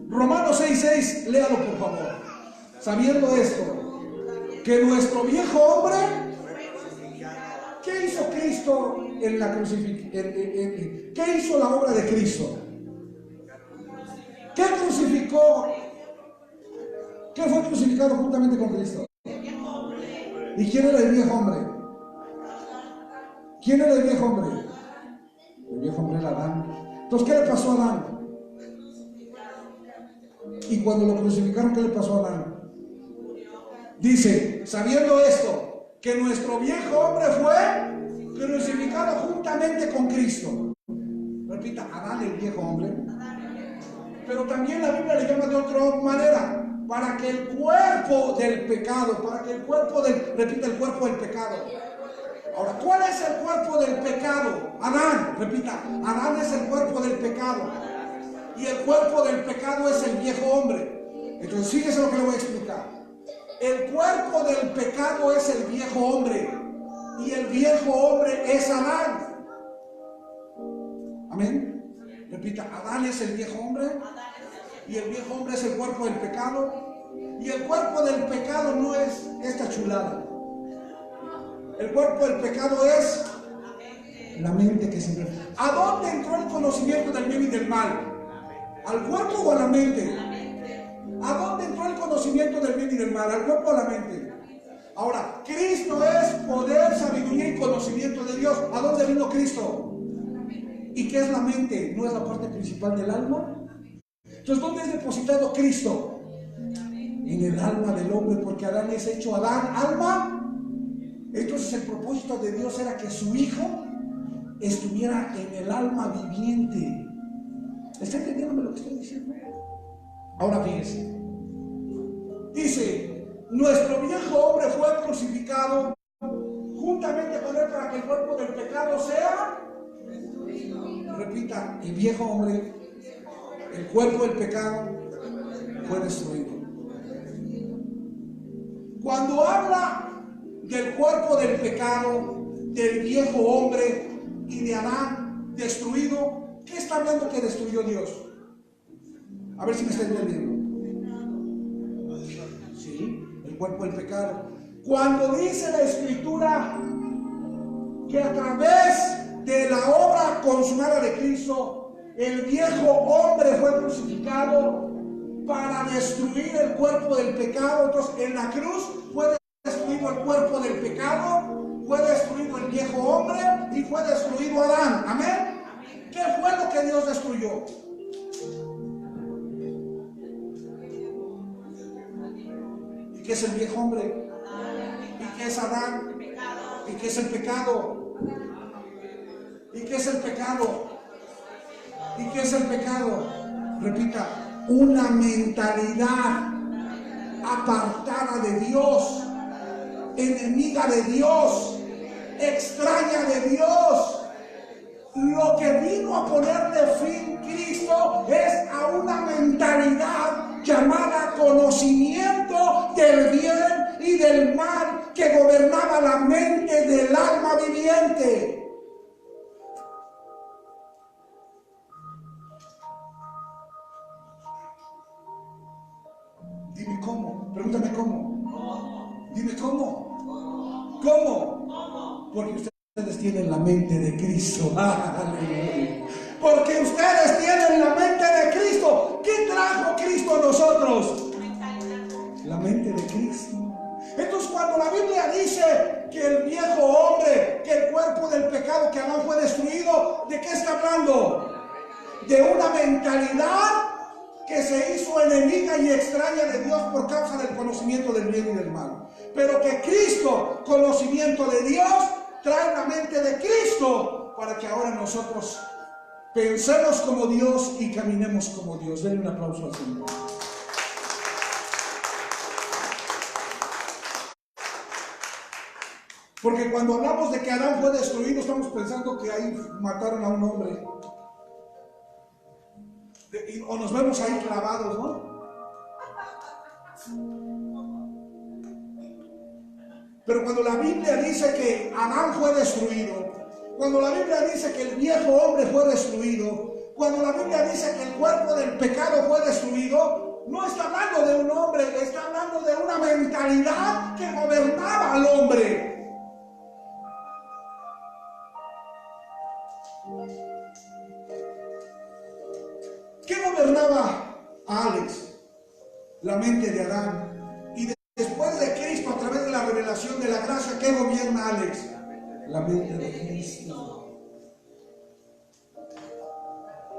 Romanos 6:6, léalo por favor. Sabiendo esto, que nuestro viejo hombre, ¿qué hizo Cristo en la crucifixión? ¿Qué hizo la obra de Cristo? ¿Qué crucificó? ¿Qué fue crucificado juntamente con Cristo? ¿Y quién era el viejo hombre? ¿Quién era el viejo hombre? El viejo hombre era Adán. Entonces, ¿qué le pasó a Adán? Y cuando lo crucificaron, ¿qué le pasó a Adán? Dice, sabiendo esto, que nuestro viejo hombre fue crucificado juntamente con Cristo. Repita, Adán el viejo hombre. Pero también la Biblia le llama de otra manera, para que el cuerpo del pecado, repita, el cuerpo del pecado. Ahora, ¿cuál es el cuerpo del pecado? Adán, repita, Adán es el cuerpo del pecado. Y el cuerpo del pecado es el viejo hombre. Entonces, fíjese lo que le voy a explicar. El cuerpo del pecado es el viejo hombre. Y el viejo hombre es Adán. Amén. Repita, Adán es el viejo hombre. Y el viejo hombre es el cuerpo del pecado. Y el cuerpo del pecado no es esta chulada. El cuerpo del pecado es la mente que se... ¿A dónde entró el conocimiento del bien y del mal? ¿Al cuerpo o a la mente? ¿A dónde entró el conocimiento del bien y del mal? ¿Al cuerpo o a la mente? Ahora, Cristo es poder, sabiduría y conocimiento de Dios. ¿A dónde vino Cristo? ¿Y qué es la mente? ¿No es la parte principal del alma? Entonces, ¿dónde es depositado Cristo? En el alma del hombre, porque Adán es hecho Adán, alma. Entonces el propósito de Dios era que su hijo estuviera en el alma viviente. ¿Está entendiendo lo que estoy diciendo? Ahora fíjese. Dice, nuestro viejo hombre fue crucificado juntamente con él para que el cuerpo del pecado sea... Repita, el viejo hombre, el cuerpo del pecado fue destruido. Cuando habla del cuerpo del pecado, del viejo hombre y de Adán destruido, ¿qué está hablando que destruyó Dios? A ver si me está entendiendo. Sí, el cuerpo del pecado. Cuando dice la Escritura que a través de la obra consumada de Cristo, el viejo hombre fue crucificado para destruir el cuerpo del pecado, entonces en la cruz fue destruido el cuerpo del pecado, fue destruido el viejo hombre y fue destruido Adán. ¿Amén? ¿Qué fue lo que Dios destruyó? ¿Y qué es el viejo hombre? ¿Y qué es Adán? ¿Y qué es el pecado? ¿Y qué es el pecado? ¿Y qué es el pecado? Repita, una mentalidad apartada de Dios, enemiga de Dios, extraña de Dios. Lo que vino a ponerle fin Cristo es a una mentalidad llamada conocimiento del bien y del mal que gobernaba la mente del alma viviente. Dime cómo, pregúntame cómo. Dime cómo. ¿Cómo? Porque ustedes tienen la mente de Cristo. ¡Aleluya! Porque ustedes tienen la mente de Cristo. ¿Qué trajo Cristo a nosotros? La mente de Cristo. Entonces, cuando la Biblia dice que el viejo hombre, que el cuerpo del pecado que Adán fue destruido, ¿de qué está hablando? De una mentalidad que se hizo enemiga y extraña de Dios por causa del conocimiento del bien y del mal. Pero que Cristo, conocimiento de Dios, trae la mente de Cristo para que ahora nosotros pensemos como Dios y caminemos como Dios. Denle un aplauso al Señor. Porque cuando hablamos de que Adán fue destruido, estamos pensando que ahí mataron a un hombre. O nos vemos ahí clavados, ¿no? Pero cuando la Biblia dice que Adán fue destruido, cuando la Biblia dice que el viejo hombre fue destruido, cuando la Biblia dice que el cuerpo del pecado fue destruido, no está hablando de un hombre, está hablando de una mentalidad que gobernaba al hombre. ¿Qué gobernaba a Alex? La mente de Adán. Y después de Cristo, a través de la revelación de la gracia, ¿qué gobierna a Alex? La mente de Cristo.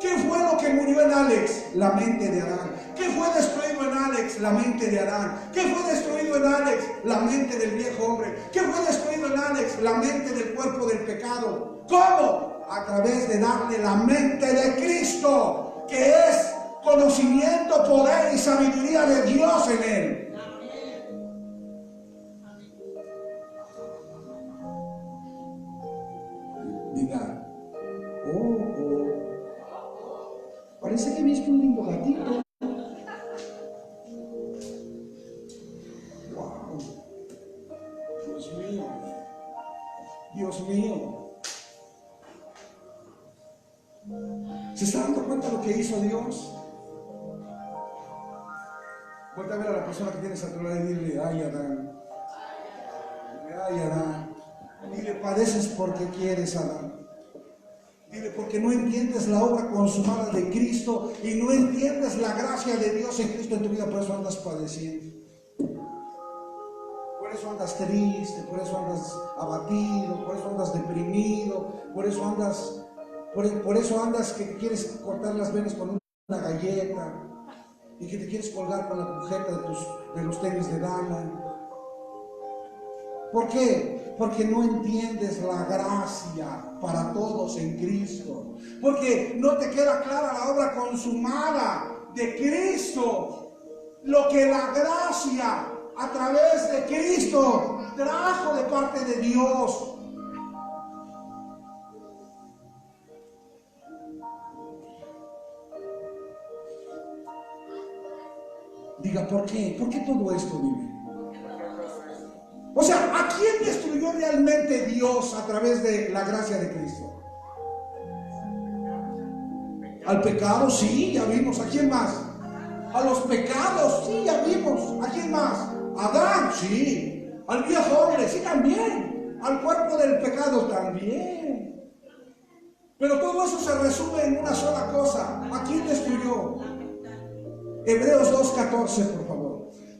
¿Qué fue lo que murió en Alex? La mente de Adán. ¿Qué fue destruido en Alex? La mente de Adán. ¿Qué fue destruido en Alex? La mente del viejo hombre. ¿Qué fue destruido en Alex? La mente del cuerpo del pecado. ¿Cómo? A través de darle la mente de Cristo, que es conocimiento, poder y sabiduría de Dios en él. Diga, parece que he visto un lindo gatito. Wow. Dios mío. Dios mío. ¿Se está dando cuenta de lo que hizo Dios? Vuelta a ver a la persona que tienes a tu lado y dile, ay Adán. Dile, ay Adán. Dile, padeces porque quieres, Adán. Dile, porque no entiendes la obra consumada de Cristo y no entiendes la gracia de Dios en Cristo en tu vida, por eso andas padeciendo. Por eso andas triste, por eso andas abatido, por eso andas deprimido, por eso andas que quieres cortar las venas con una galleta y que te quieres colgar con la agujeta de los tenis de dama. ¿Por qué? Porque no entiendes la gracia para todos en Cristo. Porque no te queda clara la obra consumada de Cristo. Lo que la gracia a través de Cristo trajo de parte de Dios. Diga, ¿por qué? ¿Por qué todo esto, dime? O sea, ¿a quién destruyó realmente Dios a través de la gracia de Cristo? Al pecado, sí, ya vimos. ¿A quién más? A los pecados, sí, ya vimos. ¿A quién más? A Adán, sí. Al viejo hombre, sí, también. Al cuerpo del pecado, también. Pero todo eso se resume en una sola cosa. ¿A quién destruyó? Hebreos 2:14, por favor.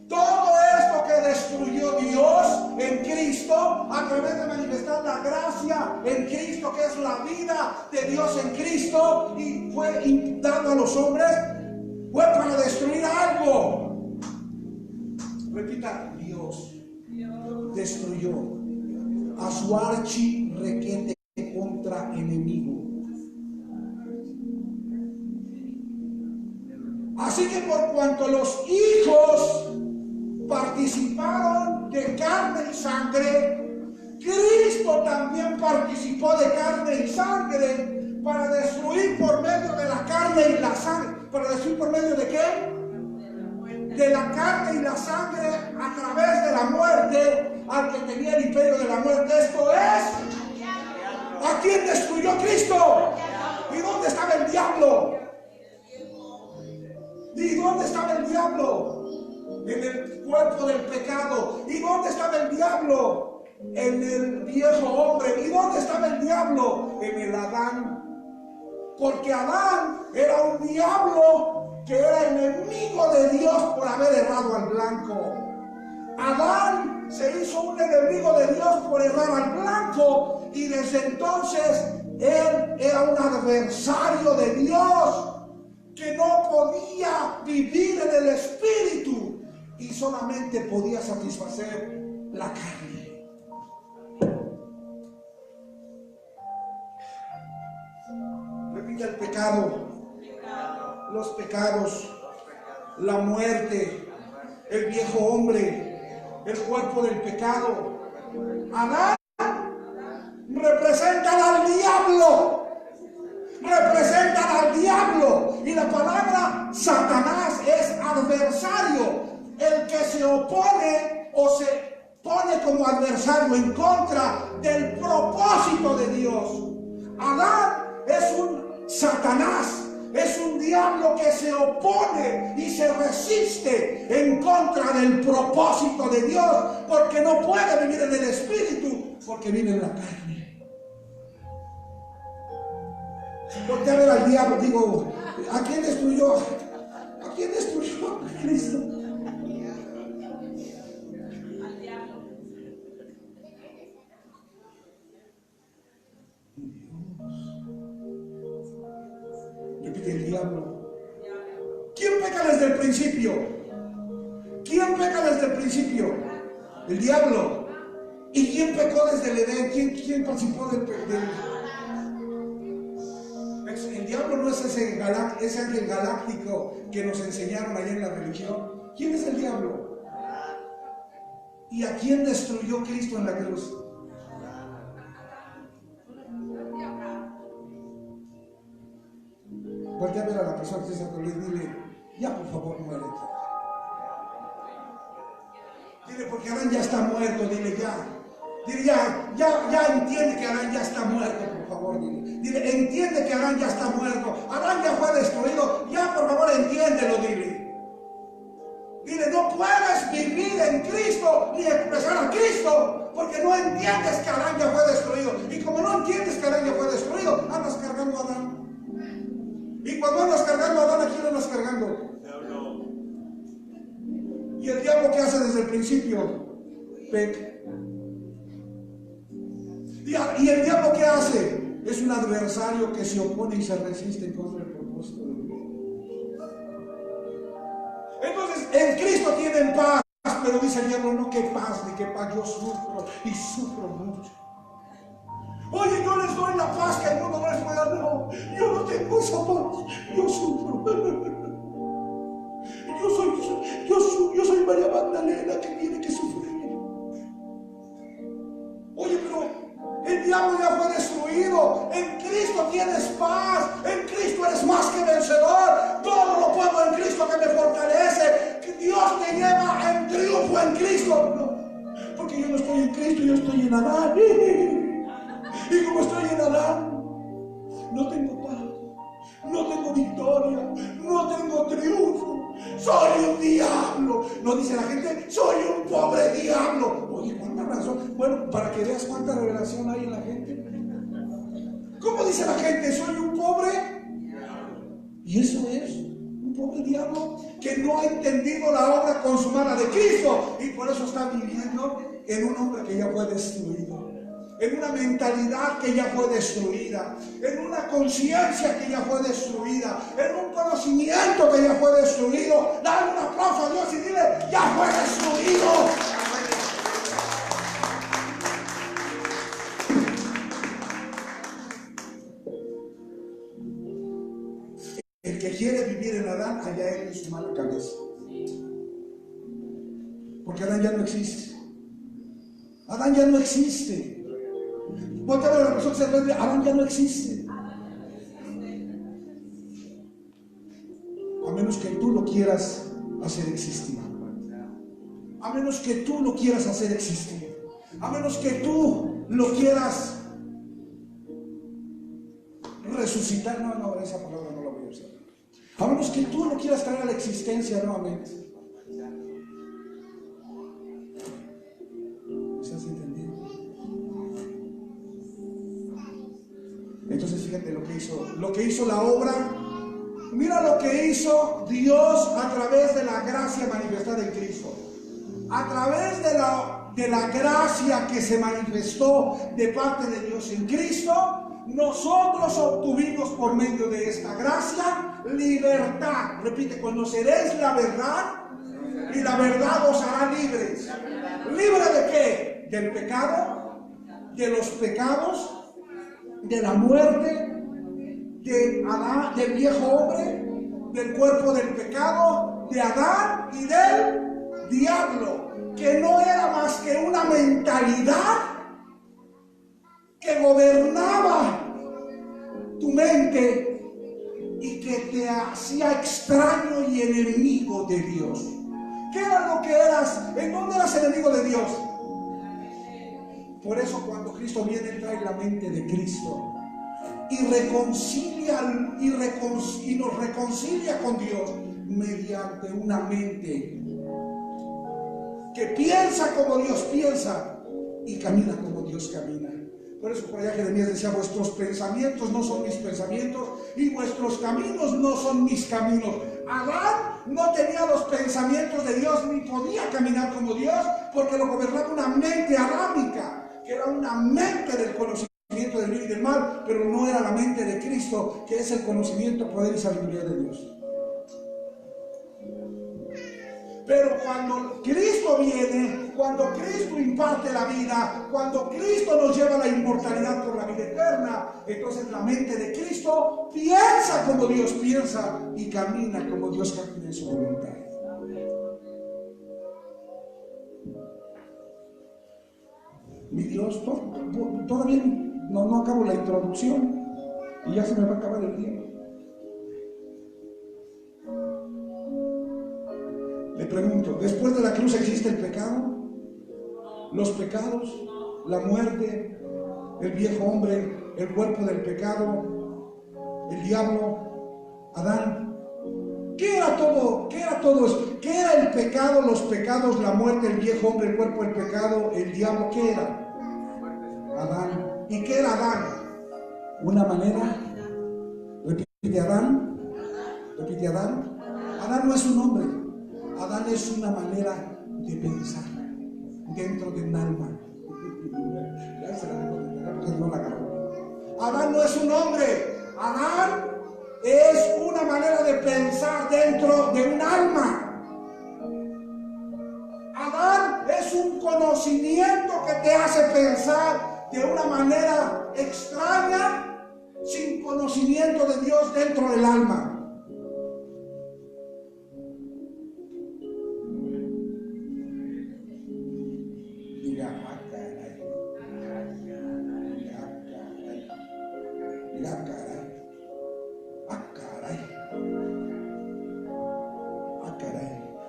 Todo esto que destruyó Dios en Cristo, a través de manifestar la gracia en Cristo, que es la vida de Dios en Cristo, y fue dado a los hombres, fue para destruir algo. Repita, Dios destruyó a su archirrequete contra enemigo. Así que por cuanto los hijos participaron de carne y sangre, Cristo también participó de carne y sangre para destruir por medio de la carne y la sangre. ¿Para destruir por medio de qué? De la carne y la sangre, a través de la muerte, al que tenía el imperio de la muerte. Esto es, ¿a quién destruyó Cristo? ¿Y dónde estaba el diablo? ¿Y dónde estaba el diablo? En el cuerpo del pecado. ¿Y dónde estaba el diablo? En el viejo hombre. ¿Y dónde estaba el diablo? En el Adán. Porque Adán era un diablo que era enemigo de Dios por haber errado al blanco. Adán se hizo un enemigo de Dios por errar al blanco, y desde entonces él era un adversario de Dios, que no podía vivir en el espíritu y solamente podía satisfacer la carne. Repite: el pecado, los pecados, la muerte, el viejo hombre, el cuerpo del pecado. Adán representan al diablo. Representan al diablo, y la palabra Satanás es adversario, el que se opone o se pone como adversario en contra del propósito de Dios. Adán es un Satanás, es un diablo que se opone y se resiste en contra del propósito de Dios, porque no puede vivir en el espíritu, porque vive en la carne. Porque a ver al diablo, digo, ¿a quién destruyó? ¿A quién destruyó? A Cristo. Repite, el diablo. ¿Quién peca desde el principio? ¿Quién peca desde el principio? El diablo. ¿Y quién pecó desde el Edén? ¿Quién participó del El diablo no es ese ángel galáctico que nos enseñaron allá en la religión. ¿Quién es el diablo? ¿Y a quién destruyó Cristo en la cruz? Voltea a ver a la persona que está con él y dile, ya por favor muérete. Dile, porque Adán ya está muerto, dile ya. Dile, ya entiende que Adán ya está muerto, por favor, dile. Dile, entiende que Adán ya está muerto. Adán ya fue destruido, ya por favor entiéndelo, dile. Dile, no puedes vivir en Cristo ni expresar a Cristo, porque no entiendes que Adán ya fue destruido. Y como no entiendes que Adán ya fue destruido, andas cargando a Adán. Y cuando andas cargando a Adán, ¿a quién andas cargando? Y el diablo, ¿qué hace desde el principio? Peca. Y el diablo, ¿qué hace? Es un adversario que se opone y se resiste en contra del propósito de Dios. Entonces, en Cristo tienen paz, pero dice el diablo, no, qué paz, ni qué paz, yo sufro y sufro mucho. Oye, yo les doy la paz que el mundo no les puede dar. No, yo no tengo esa paz, yo sufro. Yo soy María Magdalena que tiene que sufrir. Oye, pero el diablo ya fue destruido. En Cristo tienes paz. En Cristo eres más que vencedor. Todo lo puedo en Cristo que me fortalece. Que Dios te lleva en triunfo en Cristo. No, porque yo no estoy en Cristo, yo estoy en Adán. Y como estoy en Adán, no tengo paz, no tengo victoria, no tengo triunfo. Soy un diablo. No dice la gente, soy un pobre diablo. Oye, ¿cuánta razón? Bueno, para que veas cuánta revelación hay en la gente. ¿Cómo dice la gente? Soy un pobre. Y eso es un pobre diablo que no ha entendido la obra consumada de Cristo. Y por eso está viviendo en un hombre que ya fue destruido, en una mentalidad que ya fue destruida, en una conciencia que ya fue destruida, en un conocimiento que ya fue destruido. Dale un aplauso a Dios y dile, ya fue destruido. El que quiere vivir en Adán, allá él en su mala cabeza. Porque Adán ya no existe. Adán ya no existe. Porque a la persona se ve, Adán ya no existe. A menos que tú lo quieras hacer existir. A menos que tú lo quieras hacer existir. A menos que tú lo quieras resucitar. No, esa palabra no la voy a usar. A menos que tú lo quieras traer a la existencia nuevamente. ¿Estás entendiendo? Entonces fíjate lo que hizo la obra. Mira lo que hizo Dios a través de la gracia manifestada en Cristo. A través de la gracia que se manifestó de parte de Dios en Cristo, nosotros obtuvimos por medio de esta gracia libertad. Repite, conoceréis la verdad y la verdad os hará libres. ¿Libre de qué? Del pecado, de los pecados, de la muerte, de Adán, del viejo hombre, del cuerpo del pecado, de Adán y del diablo, que no era más que una mentalidad que gobernaba tu mente y que te hacía extraño y enemigo de Dios. ¿Qué era lo que eras? ¿En dónde eras enemigo de Dios? Por eso cuando Cristo viene, trae la mente de Cristo y nos reconcilia con Dios mediante una mente que piensa como Dios piensa y camina como Dios camina. Por eso por allá Jeremías decía: vuestros pensamientos no son mis pensamientos y vuestros caminos no son mis caminos. Adán no tenía los pensamientos de Dios ni podía caminar como Dios, porque lo gobernaba una mente adámica, que era una mente del conocimiento del bien y del mal, pero no era la mente de Cristo, que es el conocimiento, poder y sabiduría de Dios. Pero cuando Cristo viene, cuando Cristo imparte la vida, cuando Cristo nos lleva a la inmortalidad por la vida eterna, entonces la mente de Cristo piensa como Dios piensa y camina como Dios camina en su voluntad. Mi Dios, todavía no acabo la introducción y ya se me va a acabar el tiempo. Le pregunto, ¿después de la cruz existe el pecado? Los pecados, la muerte, el viejo hombre, el cuerpo del pecado, el diablo, Adán. ¿Qué era todo eso? ¿Qué era el pecado, los pecados, la muerte, el viejo hombre, el cuerpo del pecado, el diablo? ¿Qué era? Adán. ¿Y qué era Adán? Una manera. Repite Adán. Repite Adán. Adán no es un hombre. Adán es una manera de pensar dentro de un alma. Adán no es un hombre. Adán es una manera de pensar dentro de un alma. Adán es un conocimiento que te hace pensar de una manera extraña, sin conocimiento de Dios dentro del alma.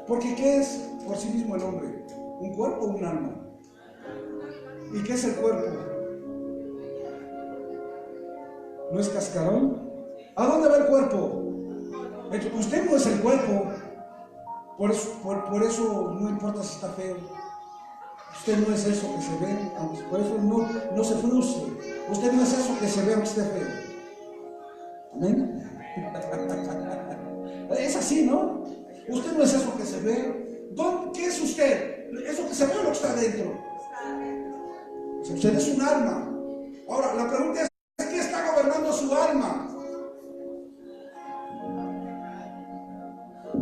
Porque ¿qué es por sí mismo el hombre? ¿Un cuerpo o un alma? ¿Y qué es el cuerpo? ¿No es cascarón? ¿A dónde va el cuerpo? Usted no es el cuerpo. Por eso no importa si está feo. Usted no es eso que se ve, por eso no se frustre. Usted no es eso que se ve aunque esté feo. ¿Amén? Es así, ¿no? Usted no es eso que se ve. ¿Qué es usted? ¿Eso que se ve o lo que está adentro? Usted es un alma. Ahora, la pregunta es: ¿qué está gobernando su alma?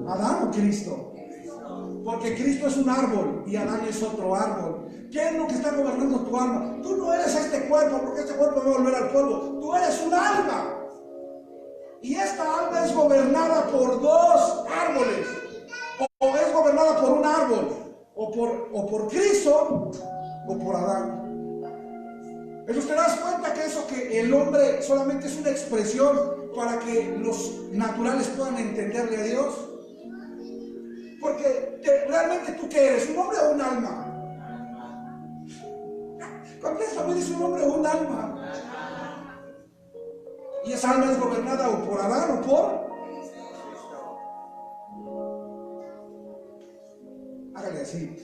¿Adán o Cristo? Porque Cristo es un árbol y Adán es otro árbol. ¿Qué es lo que está gobernando tu alma? Tú no eres este cuerpo, porque este cuerpo va a volver al polvo. Tú eres un alma. Y esta alma es gobernada por dos árboles. O es gobernada por un árbol, o por Cristo, o por Adán. Entonces te das cuenta que eso, que el hombre solamente es una expresión para que los naturales puedan entenderle a Dios. Porque realmente tú ¿qué eres? ¿Un hombre o un alma? Contéstame, ¿eres un hombre o un alma? Y esa alma es gobernada o por Adán o por... Hágale así.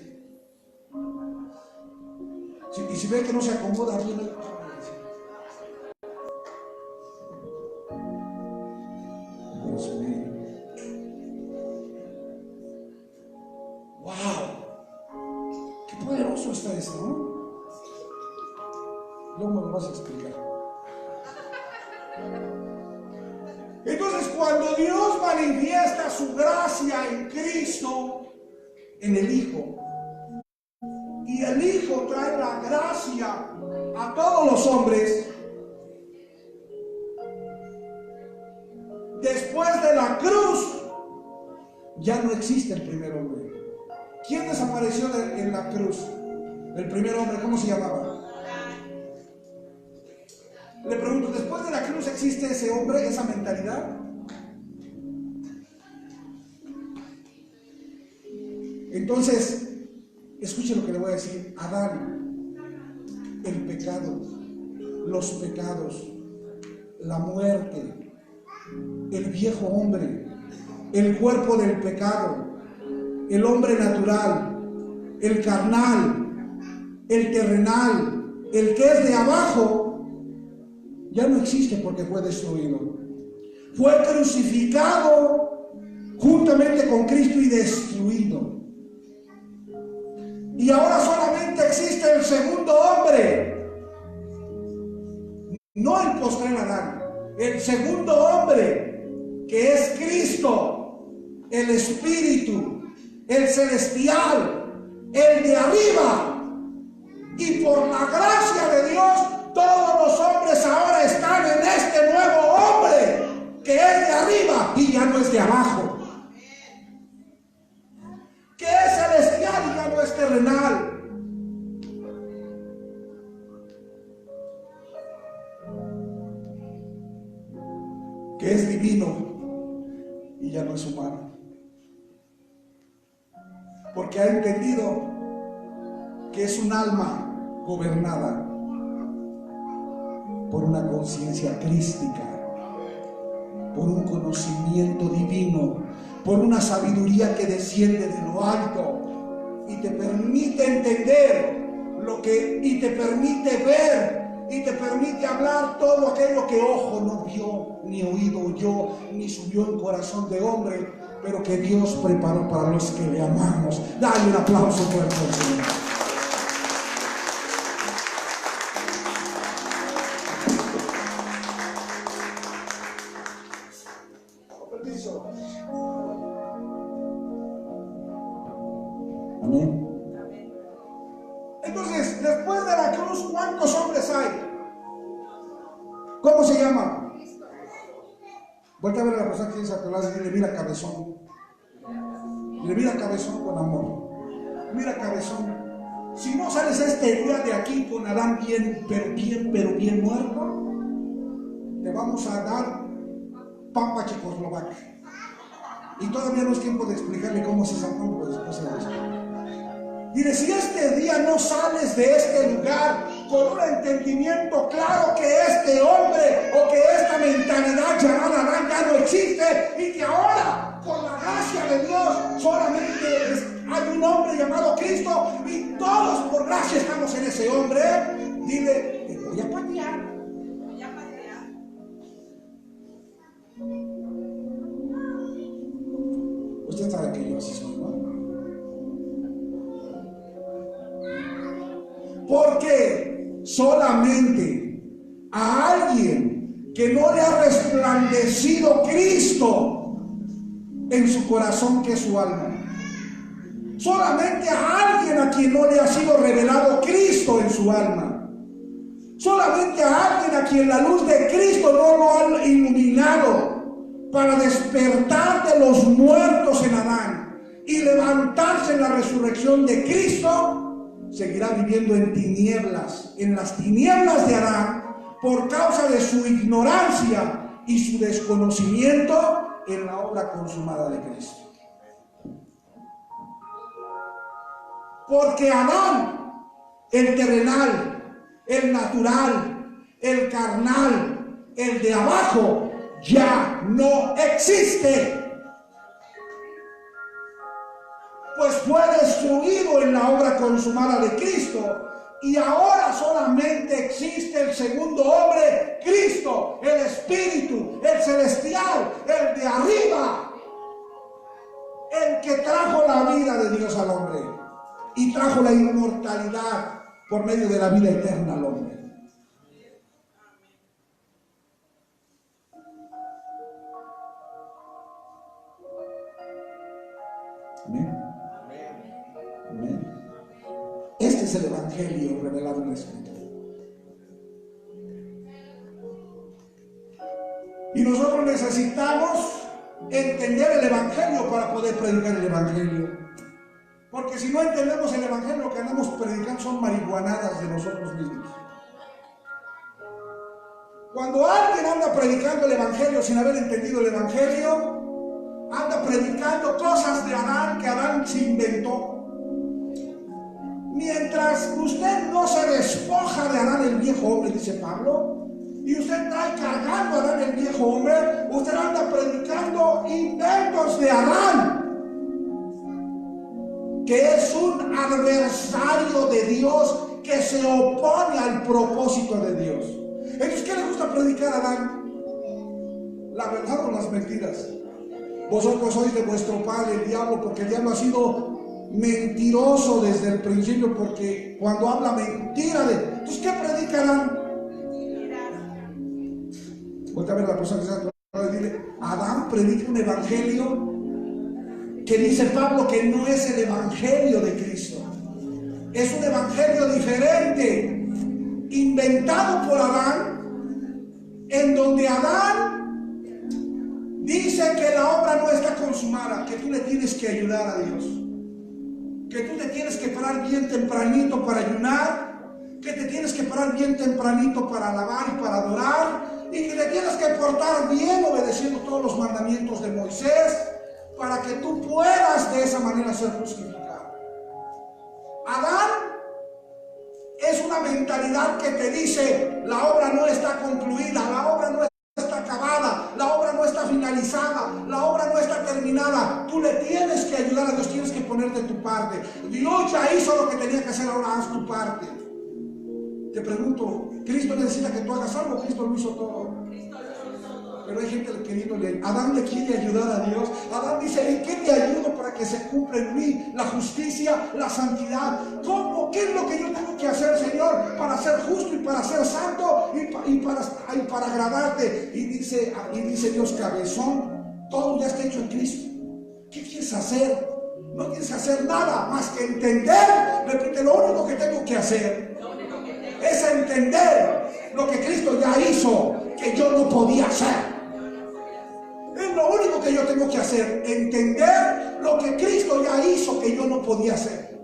Y si ve que no se acomoda bien, Dios mío. ¡Wow! ¡Qué poderoso está esto, ¿no? Luego me lo vas a explicar. Entonces, cuando Dios manifiesta su gracia en Cristo, en el Hijo, y el Hijo trae la gracia a todos los hombres, después de la cruz ya no existe el primer hombre. ¿Quién desapareció en la cruz? El primer hombre, ¿cómo se llamaba? Le pregunto, ¿después de la cruz existe ese hombre, esa mentalidad? Entonces, escuche lo que le voy a decir. Adán el pecado, los pecados, la muerte, el viejo hombre, el cuerpo del pecado, el hombre natural, el carnal, el terrenal, el que es de abajo, ya no existe porque fue destruido. Fue crucificado juntamente con Cristo y destruido. Y ahora solamente existe el segundo hombre, no el postrer Adán, el segundo hombre, que es Cristo, el Espíritu, el celestial, el de arriba. Y por la gracia de Dios, todos los hombres ahora están en este nuevo hombre, que es de arriba y ya no es de abajo, que es celestial y ya no es terrenal. Que es divino y ya no es humano, porque ha entendido que es un alma gobernada por una conciencia crística, por un conocimiento divino, por una sabiduría que desciende de lo alto y te permite entender y te permite ver y te permite hablar todo aquello que ojo no vio, ni oído oyó, ni subió en corazón de hombre, pero que Dios preparó para los que le amamos. Dale un aplauso fuerte al Señor. Amén. Entonces, después de la cruz, ¿cuántos hombres hay? ¿Cómo se llama? Vuelta a ver a la persona que dice a tu lado y dile, mira cabezón. Dile, mira cabezón con amor. Mira cabezón. Si no sales este día de aquí con Adán bien muerto, te vamos a dar papa checoslovaca. Y todavía no es tiempo de explicarle cómo es esa papa, pero después se la explico. Dile, si este día no sales de este lugar con un entendimiento claro que este hombre o que esta mentalidad llamada Adán ya no existe y que ahora, por la gracia de Dios, solamente hay un hombre llamado Cristo y todos por gracia estamos en ese hombre, dile, te voy a patear. Usted sabe que yo así soy, ¿no? Porque solamente a alguien que no le ha resplandecido Cristo en su corazón, que es su alma, solamente a alguien a quien no le ha sido revelado Cristo en su alma, solamente a alguien a quien la luz de Cristo no lo ha iluminado para despertar de los muertos en Adán y levantarse en la resurrección de Cristo, seguirá viviendo en tinieblas, en las tinieblas de Adán, por causa de su ignorancia y su desconocimiento en la obra consumada de Cristo. Porque Adán, el terrenal, el natural, el carnal, el de abajo, ya no existe. Pues fue destruido en la obra consumada de Cristo y ahora solamente existe el segundo hombre, Cristo, el Espíritu, el celestial, el de arriba, el que trajo la vida de Dios al hombre y trajo la inmortalidad por medio de la vida eterna al hombre. Amén. Este es el Evangelio revelado en la Escritura. Y nosotros necesitamos entender el Evangelio para poder predicar el Evangelio. Porque si no entendemos el Evangelio, lo que andamos predicando son marihuanadas de nosotros mismos. Cuando alguien anda predicando el Evangelio sin haber entendido el Evangelio, anda predicando cosas de Adán que Adán se inventó. mientras usted no se despoja de Adán el viejo hombre, dice Pablo, y usted trae cargando a Adán el viejo hombre, usted anda predicando inventos de Adán, que es un adversario de Dios, que se opone al propósito de Dios. Entonces, ¿qué le gusta predicar a Adán? ¿La verdad o las mentiras? Vosotros sois de vuestro padre el diablo, porque el diablo ha sido mentiroso desde el principio, porque cuando habla mentira entonces, ¿qué predicarán? Vuelta a ver a la persona que está a decirle, Adán predica un evangelio que dice Pablo que no es el evangelio de Cristo. Es un evangelio diferente, inventado por Adán, en donde Adán dice que la obra no está consumada, que tú le tienes que ayudar a Dios, que tú te tienes que parar bien tempranito para ayunar, que te tienes que parar bien tempranito para alabar y para adorar, y que te tienes que portar bien obedeciendo todos los mandamientos de Moisés, para que tú puedas de esa manera ser justificado. Adán es una mentalidad que te dice, la obra no está concluida, la obra no está acabada, la obra no está finalizada, la obra no está terminada. Tú le tienes que ayudar a Dios, tienes que ponerte tu parte. Dios ya hizo lo que tenía que hacer, ahora haz tu parte. Te pregunto, ¿Cristo necesita que tú hagas algo? Cristo lo hizo todo. Pero hay gente queriéndole, Adán le quiere ayudar a Dios. Adán dice, ¿en qué te ayudo para que se cumpla en mí la justicia, la santidad? ¿Cómo? ¿Qué es lo que yo tengo que hacer, Señor, para ser justo y para ser santo y para agradarte? Y dice Dios, cabezón, todo ya está hecho en Cristo. ¿Qué quieres hacer? No tienes que hacer nada más que entender. Repite, lo único que tengo que hacer es entender lo que Cristo ya hizo, que yo no podía hacer. Es lo único que yo tengo que hacer, entender lo que Cristo ya hizo que yo no podía hacer.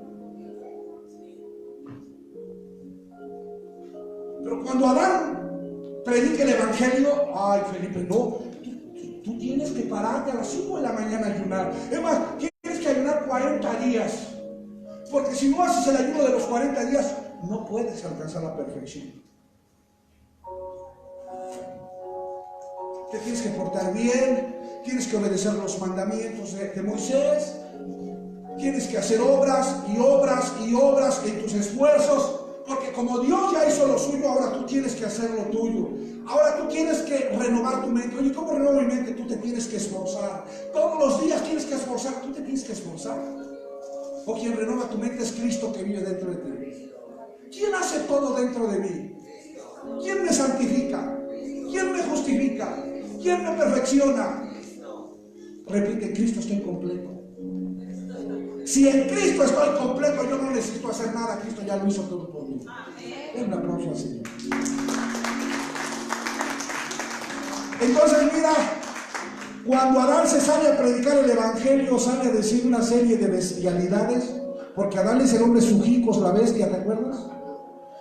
Pero cuando Adán predica el evangelio, ay Felipe, no, tú tienes que pararte a las 5 de la mañana a ayunar. Es más, tienes que ayunar 40 días, porque si no haces el ayuno de los 40 días, no puedes alcanzar la perfección. Te tienes que portar bien, tienes que obedecer los mandamientos de Moisés, tienes que hacer obras y obras y obras en tus esfuerzos, porque como Dios ya hizo lo suyo, ahora tú tienes que hacer lo tuyo. Ahora tú tienes que renovar tu mente. Oye, ¿cómo renuevo mi mente? Tú te tienes que esforzar. Todos los días tienes que esforzar, tú te tienes que esforzar. O quien renueva tu mente es Cristo que vive dentro de ti. ¿Quién hace todo dentro de mí? ¿Quién me santifica? ¿Quién me justifica? ¿Quién me perfecciona? Repite, en Cristo estoy completo. Si en Cristo estoy completo, yo no necesito hacer nada. Cristo ya lo hizo todo por mí. Un aplauso al Señor. Entonces, mira, cuando Adán se sale a predicar el evangelio, sale a decir una serie de bestialidades, porque Adán es el hombre sujicos, la bestia, ¿te acuerdas?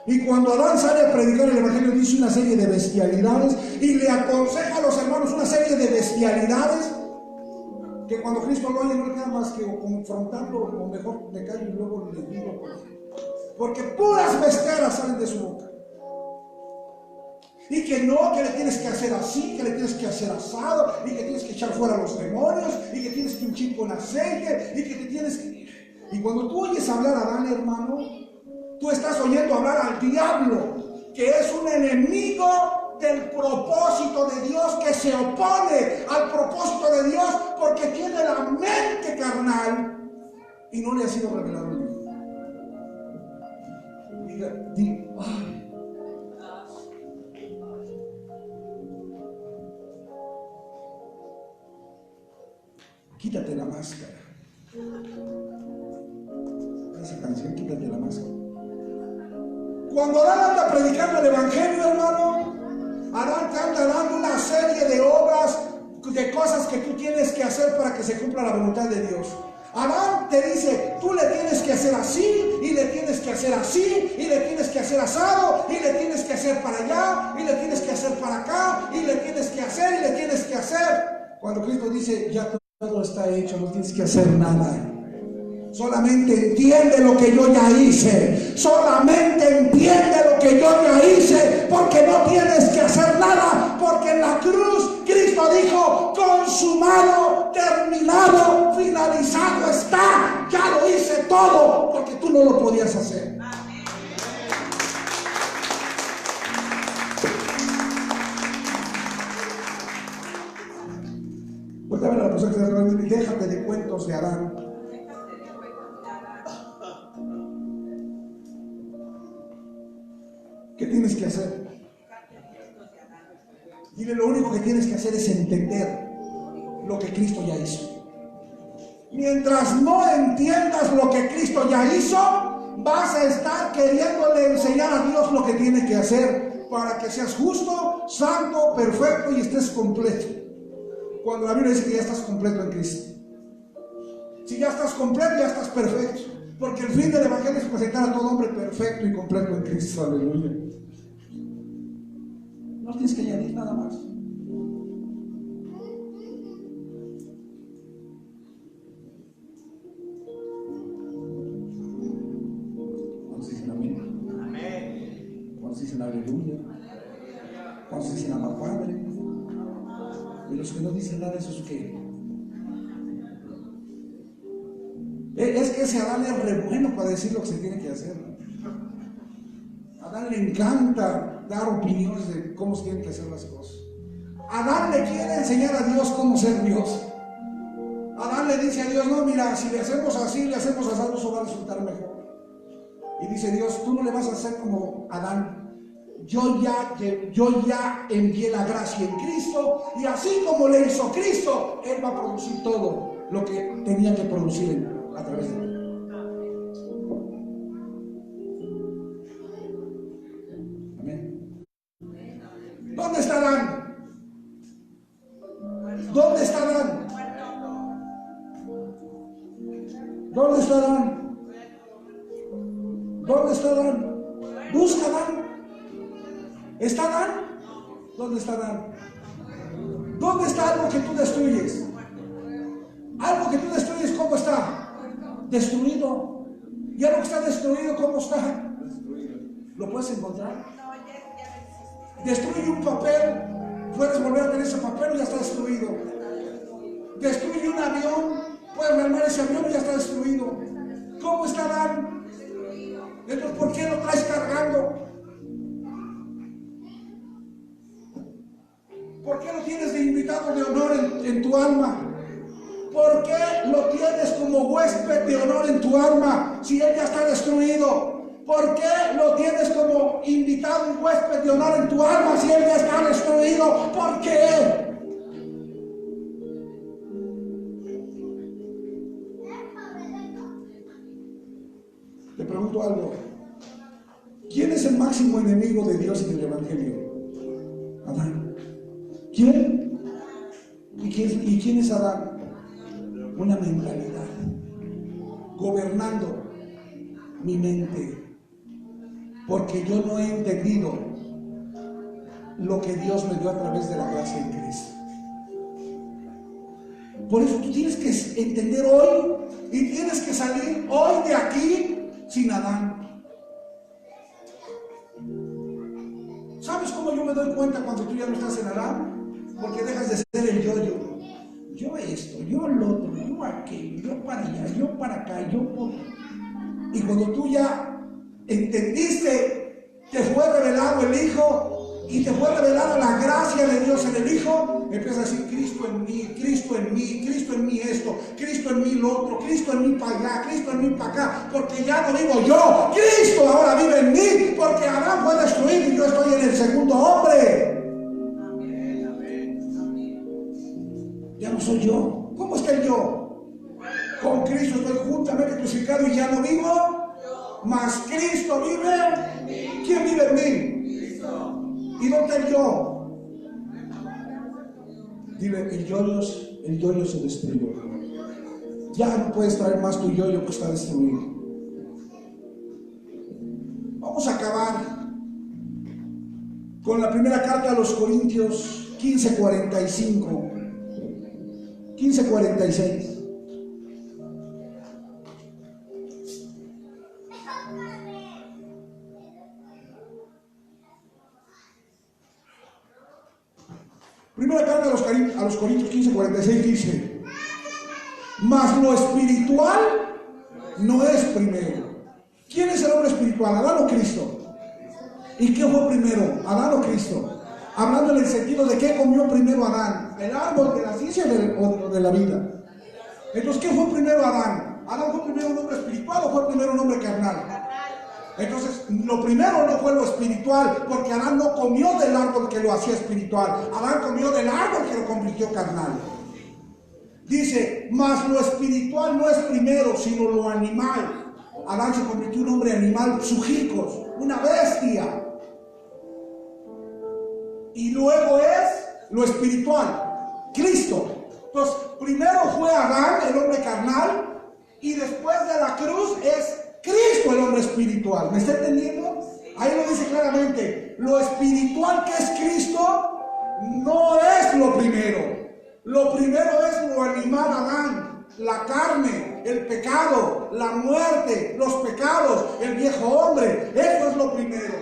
Y cuando Adán sale a predicar el evangelio, dice una serie de bestialidades y le aconseja a los hermanos una serie de bestialidades que cuando Cristo lo oye no le queda más que confrontarlo, o mejor me callo y luego le digo, porque puras besteras salen de su boca. Y que no, que le tienes que hacer así, que le tienes que hacer asado, y que tienes que echar fuera a los demonios, y que tienes que ungir con aceite, y que te tienes que... Y cuando tú oyes hablar a Adán, hermano, tú estás oyendo hablar al diablo, que es un enemigo del propósito de Dios, que se opone al propósito de Dios porque tiene la mente carnal y no le ha sido revelado el Dios. Diga, ay. Quítate la máscara. Esa canción, quítate la máscara. Cuando Adán anda predicando el evangelio, hermano, Adán te anda dando una serie de obras, de cosas que tú tienes que hacer para que se cumpla la voluntad de Dios. Adán te dice, tú le tienes que hacer así, y le tienes que hacer así, y le tienes que hacer asado, y le tienes que hacer para allá, y le tienes que hacer para acá, y le tienes que hacer, y le tienes que hacer. Cuando Cristo dice, ya todo está hecho, no tienes que hacer nada. Solamente entiende lo que yo ya hice. Solamente entiende lo que yo ya hice, porque no tienes que hacer nada, porque en la cruz Cristo dijo: consumado, terminado, finalizado está. Ya lo hice todo, porque tú no lo podías hacer. Vuelve a ver a la persona que está hablando y déjate de cuentos de Adán. ¿Qué tienes que hacer? Dile: lo único que tienes que hacer es entender lo que Cristo ya hizo. Mientras no entiendas lo que Cristo ya hizo, vas a estar queriéndole enseñar a Dios lo que tiene que hacer para que seas justo, santo, perfecto y estés completo. Cuando la Biblia dice que ya estás completo en Cristo. Si ya estás completo, ya estás perfecto. Porque el fin del Evangelio es presentar a todo hombre perfecto y completo en Cristo. Aleluya. No tienes que añadir nada más. ¿Cuántos dicen amén? ¿Cuántos dicen aleluya? ¿Cuántos dicen amar Padre? Y los que no dicen nada, ¿eso es qué? Es que ese Adán es re bueno para decir lo que se tiene que hacer. A Adán le encanta dar opiniones de cómo se tienen que hacer las cosas. Adán le quiere enseñar a Dios cómo ser Dios. Adán le dice a Dios: no, mira, si le hacemos así, le hacemos así, eso va a resultar mejor. Y dice Dios: tú no le vas a hacer como Adán. Yo ya envié la gracia en Cristo, y así como le hizo Cristo, Él va a producir todo lo que tenía que producir a través de Él. Amén. ¿Dónde está Adán? ¿Dónde está Adán? ¿Dónde está Adán? ¿Dónde está Adán? Busca Adán. ¿Está Adán? ¿Dónde está Adán? ¿Dónde está algo que tú destruyes? Algo que tú destruyes, ¿cómo está? Destruido. Y algo que está destruido, ¿cómo está? ¿Lo puedes encontrar? Destruye un papel, puedes volver a tener ese papel y ya está destruido. Destruye un avión, puedes armar ese avión y ya está destruido. ¿Cómo está Adán? Entonces, ¿por qué lo traes cargando? ¿Por qué lo tienes de invitado de honor en tu alma? ¿Por qué lo tienes como huésped de honor en tu alma si él ya está destruido? ¿Por qué lo tienes como invitado y huésped de honor en tu alma si él ya está destruido? ¿Por qué? Te pregunto algo. ¿Quién es el máximo enemigo de Dios en el Evangelio? Adán. ¿Quién? ¿Y quién es Adán? Una mentalidad. Gobernando mi mente. Porque yo no he entendido lo que Dios me dio a través de la gracia en Cristo. Por eso tú tienes que entender hoy y tienes que salir hoy de aquí sin Adán. ¿Sabes cómo yo me doy cuenta cuando tú ya no estás en Adán? Porque dejas de ser el yo-yo. Yo esto, yo lo otro, yo aquello, yo para allá, yo para acá, yo por... Y cuando tú ya entendiste, te fue revelado el Hijo y te fue revelada la gracia de Dios en el Hijo, empiezas a decir: Cristo en mí, Cristo en mí, Cristo en mí esto, Cristo en mí lo otro, Cristo en mí para allá, Cristo en mí para acá, porque ya no vivo yo, Cristo ahora vive en mí, porque Adán fue destruido y yo estoy en el segundo hombre. Ya no soy yo. ¿Cómo está el yo? Con Cristo estoy juntamente crucificado y ya no vivo, mas Cristo vive en mí. ¿Quién vive en mí? Cristo. ¿Y dónde está el yo? Dile: el yo se destruyó. Ya no puedes traer más tu yo que está destruido. Vamos a acabar con la primera carta a los Corintios 15:45. 15:46. Primera carta a los Corintios 15:46 dice: mas lo espiritual no es primero. ¿Quién es el hombre espiritual? ¿Adán o Cristo? ¿Y qué fue primero? ¿Adán o Cristo? Hablando en el sentido de qué comió primero Adán, el árbol de la ciencia o de la vida. Entonces, ¿qué fue primero Adán? ¿Adán fue primero un hombre espiritual o fue primero un hombre carnal? Entonces, lo primero no fue lo espiritual, porque Adán no comió del árbol que lo hacía espiritual. Adán comió del árbol que lo convirtió carnal. Dice: mas lo espiritual no es primero, sino lo animal. Adán se convirtió en un hombre animal, sujicos, una bestia. Y luego es lo espiritual, Cristo. Entonces, primero fue Adán, el hombre carnal, y después de la cruz es Cristo, el hombre espiritual. ¿Me está entendiendo? Ahí lo dice claramente. Lo espiritual, que es Cristo, no es lo primero. Lo primero es lo animal, Adán, la carne, el pecado, la muerte, los pecados, el viejo hombre. Eso es lo primero.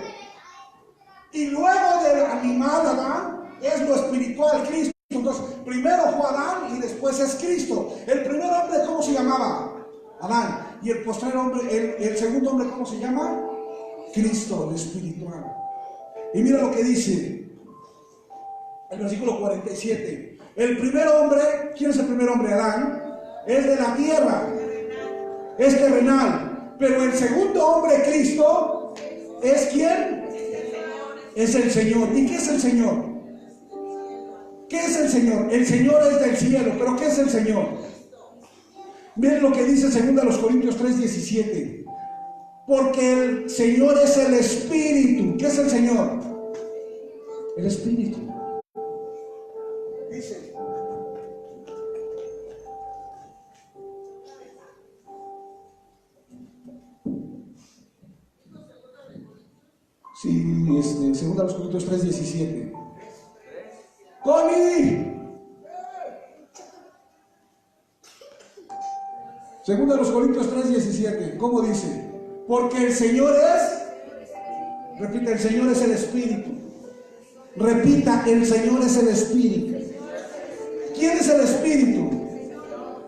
Y luego del animal, Adán, es lo espiritual, Cristo. Entonces, primero fue Adán y después es Cristo. El primer hombre, ¿cómo se llamaba? Adán. Y el postrer hombre, el segundo hombre, ¿cómo se llama? Cristo, el espiritual. Y mira lo que dice el versículo 47. El primer hombre, ¿quién es el primer hombre? Adán. Es de la tierra, es terrenal. Pero el segundo hombre, Cristo, ¿es quién? Es el Señor. ¿Y qué es el Señor? ¿Qué es el Señor? El Señor es del cielo. ¿Pero qué es el Señor? Miren lo que dice 2 Corintios 3:17. Porque el Señor es el Espíritu. ¿Qué es el Señor? El Espíritu. Dice: sí, es 2 Corintios 3:17. ¡Connie! 2 Corintios 3:17. ¿Cómo dice? Porque el Señor es, repita, el Señor es el Espíritu. Repita, el Señor es el Espíritu. ¿Quién es el Espíritu?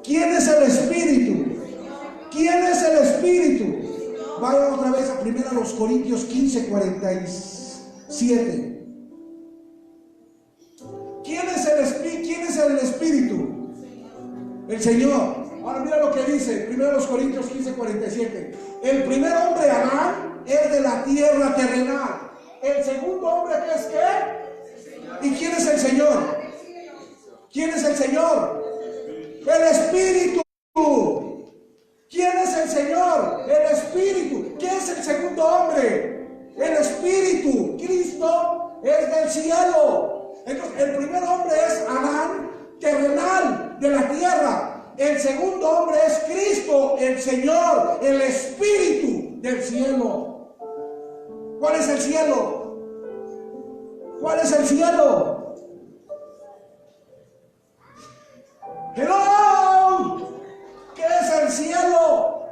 ¿Quién es el Espíritu? ¿Quién es el Espíritu? Vaya otra vez a 1 Corintios 15:47. ¿Quién es el Espíritu? ¿Quién es el Espíritu? El Señor. Ahora mira lo que dice 1 Corintios 15:47. El primer hombre, Adán, es de la tierra terrenal. El segundo hombre, ¿qué es qué? ¿Y quién es el Señor? ¿Quién es el Señor? El Espíritu. ¿Quién es el Señor? El Espíritu. ¿Quién es el segundo hombre? El Espíritu. Cristo es del cielo. Entonces, el primer hombre es Adán, terrenal, de la tierra. El segundo hombre es Cristo, el Señor, el Espíritu del cielo. ¿Cuál es el cielo? ¿Cuál es el cielo? ¡Hello! ¿Qué es el cielo?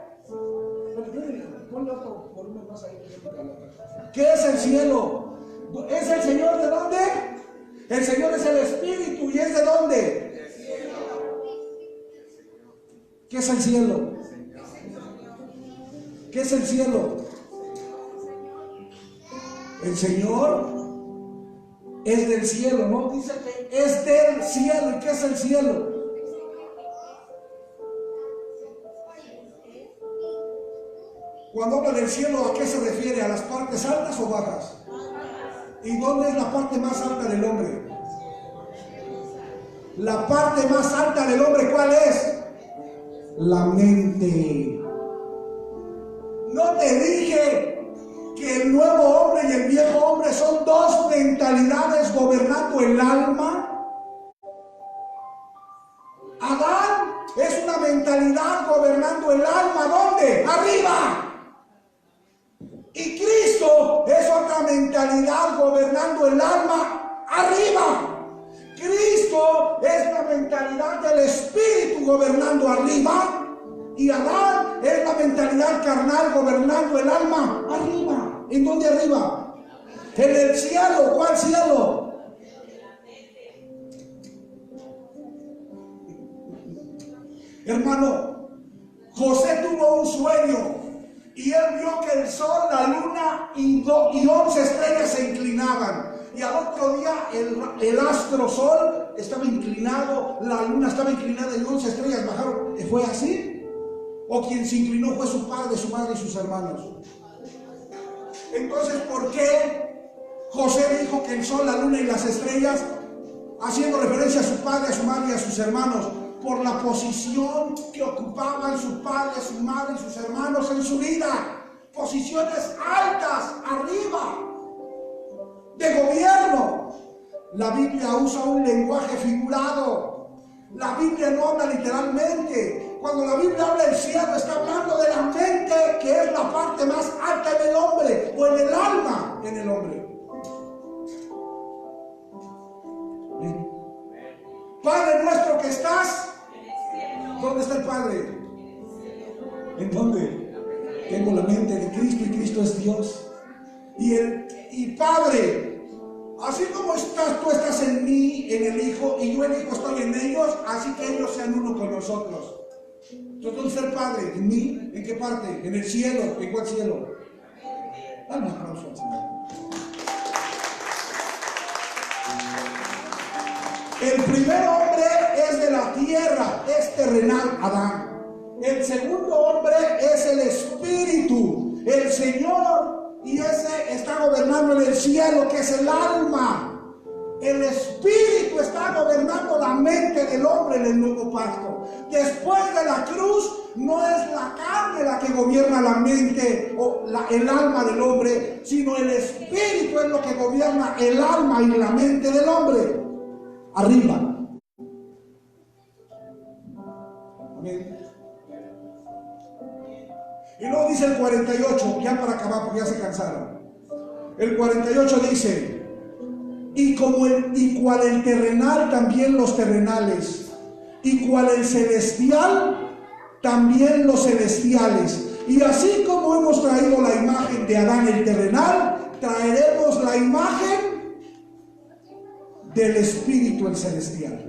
¿Qué es el cielo? ¿Es el Señor de dónde? El Señor es el Espíritu. ¿Y es de dónde? ¿Qué es el cielo? ¿Qué es el cielo? El Señor es del cielo, ¿no? Dice que es del cielo. ¿Y qué es el cielo? Cuando habla del cielo, ¿a qué se refiere? ¿A las partes altas o bajas? ¿Y dónde es la parte más alta del hombre? La parte más alta del hombre, ¿cuál es? La mente. ¿No te dije que el nuevo hombre y el viejo hombre son dos mentalidades gobernando el alma? Adán es una mentalidad gobernando el alma. ¿Dónde? Arriba. Y Cristo es otra mentalidad gobernando el alma. Arriba. Cristo es la mentalidad del Espíritu gobernando arriba. Y Adán es la mentalidad carnal gobernando el alma arriba. ¿En dónde arriba? En el cielo. ¿Cuál cielo? Hermano, José tuvo un sueño y él vio que el sol, la luna y 11 estrellas se inclinaban. Y al otro día el astro sol estaba inclinado, la luna estaba inclinada y 11 estrellas bajaron. ¿Fue así? ¿O quien se inclinó fue su padre, su madre y sus hermanos? Entonces, ¿por qué José dijo que el sol, la luna y las estrellas, haciendo referencia a su padre, a su madre y a sus hermanos? Por la posición que ocupaban su padre, su madre y sus hermanos en su vida. Posiciones altas, arriba, de gobierno. La Biblia usa un lenguaje figurado. La Biblia no habla literalmente. Cuando la Biblia habla del cielo, está hablando de la mente, que es la parte más alta en el hombre, o en el alma en el hombre. Padre nuestro que estás, ¿dónde está el Padre? ¿En dónde? Tengo la mente de Cristo y Cristo es Dios. Y Padre, así como tú estás en mí, en el Hijo, y yo el Hijo estoy en ellos, así que ellos sean uno con nosotros. Entonces, ¿dónde está el Padre? ¿En mí? ¿En qué parte? ¿En el cielo? ¿En cuál cielo? Dale un aplauso al Señor. El primer hombre es de la tierra, es terrenal, Adán. El segundo hombre es el Espíritu, el Señor, y ese está gobernando en el cielo, que es el alma. El Espíritu está gobernando la mente del hombre en el nuevo pacto. Después de la cruz, no es la carne la que gobierna la mente o el alma del hombre, sino el Espíritu es lo que gobierna el alma y la mente del hombre. Arriba. Amén. Y luego dice el 48, ya para acabar porque ya se cansaron. El 48 dice: y cual el terrenal, también los terrenales, y cual el celestial, también los celestiales. Y así como hemos traído la imagen de Adán el terrenal, traeremos la imagen del Espíritu el celestial.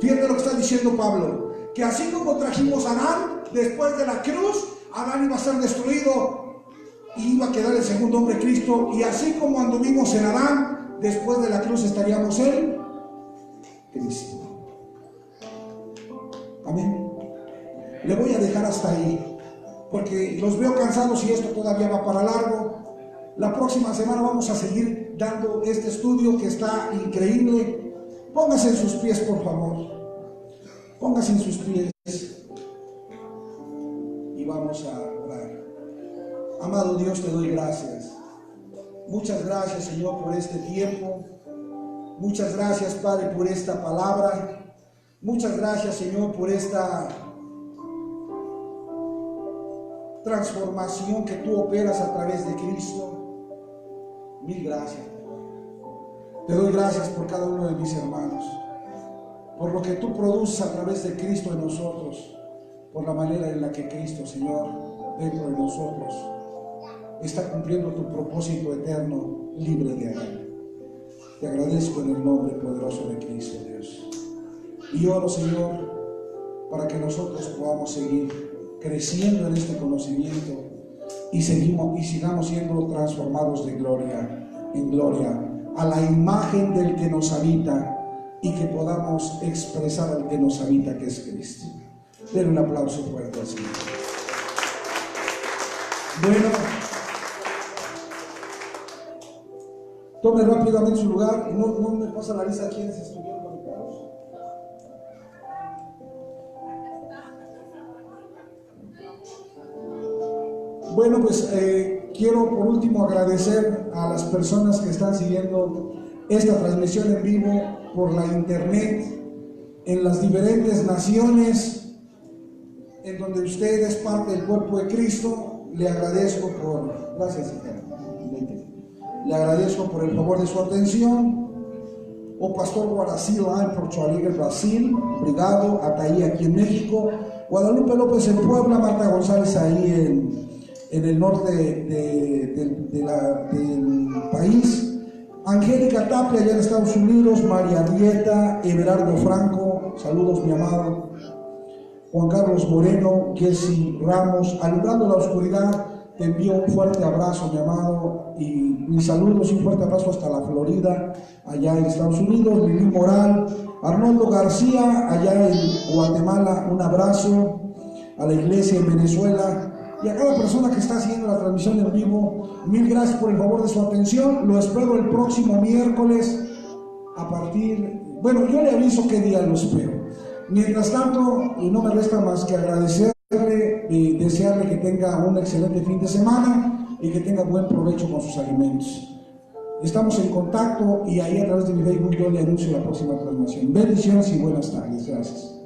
Fíjate lo que está diciendo Pablo, que así como trajimos a Adán, después de la cruz, Adán iba a ser destruido y iba a quedar el segundo hombre Cristo, y así como anduvimos en Adán, después de la cruz estaríamos en Cristo. Amén. Le voy a dejar hasta ahí, porque los veo cansados y esto todavía va para largo. La próxima semana vamos a seguir dando este estudio que está increíble. Póngase en sus pies, por favor. Póngase en sus pies y vamos a orar. Amado Dios, te doy gracias. Muchas gracias, Señor, por este tiempo. Muchas gracias, Padre, por esta palabra. Muchas gracias, Señor, por esta transformación que tú operas a través de Cristo. Mil gracias. Te doy gracias por cada uno de mis hermanos, por lo que tú produces a través de Cristo en nosotros, por la manera en la que Cristo, Señor, dentro de nosotros, está cumpliendo tu propósito eterno, libre de error. Te agradezco en el nombre poderoso de Cristo, Dios. Y oro, Señor, para que nosotros podamos seguir creciendo en este conocimiento y sigamos siendo transformados de gloria en gloria a la imagen del que nos habita, y que podamos expresar al que nos habita, que es Cristo. Den un aplauso fuerte al Señor. Bueno, tome rápidamente su lugar y no me pasa la lista de quienes estuvieron conectados. Bueno, pues quiero por último agradecer a las personas que están siguiendo esta transmisión en vivo por la internet en las diferentes naciones en donde usted es parte del cuerpo de Cristo. Le agradezco gracias, le agradezco por el favor de su atención. O Pastor Guaracil lá en Porto Alegre, Brasil, obrigado. Ataí aquí en México, Guadalupe López en Puebla, Marta González ahí en el norte del país, Angélica Tapia allá en Estados Unidos, María Rieta, Everardo Franco saludos mi amado. Juan Carlos Moreno, Jessy Ramos, alumbrando la oscuridad, te envío un fuerte abrazo, mi amado, y mis saludos y un fuerte abrazo hasta la Florida, allá en Estados Unidos. Lili Moral, Arnoldo García, allá en Guatemala, un abrazo. A la iglesia en Venezuela y a cada persona que está haciendo la transmisión en vivo, mil gracias por el favor de su atención. Lo espero el próximo miércoles a partir, bueno, yo le aviso qué día lo espero. Mientras tanto, no me resta más que agradecerle y desearle que tenga un excelente fin de semana y que tenga buen provecho con sus alimentos. Estamos en contacto y ahí a través de mi Facebook yo le anuncio la próxima transmisión. Bendiciones y buenas tardes. Gracias.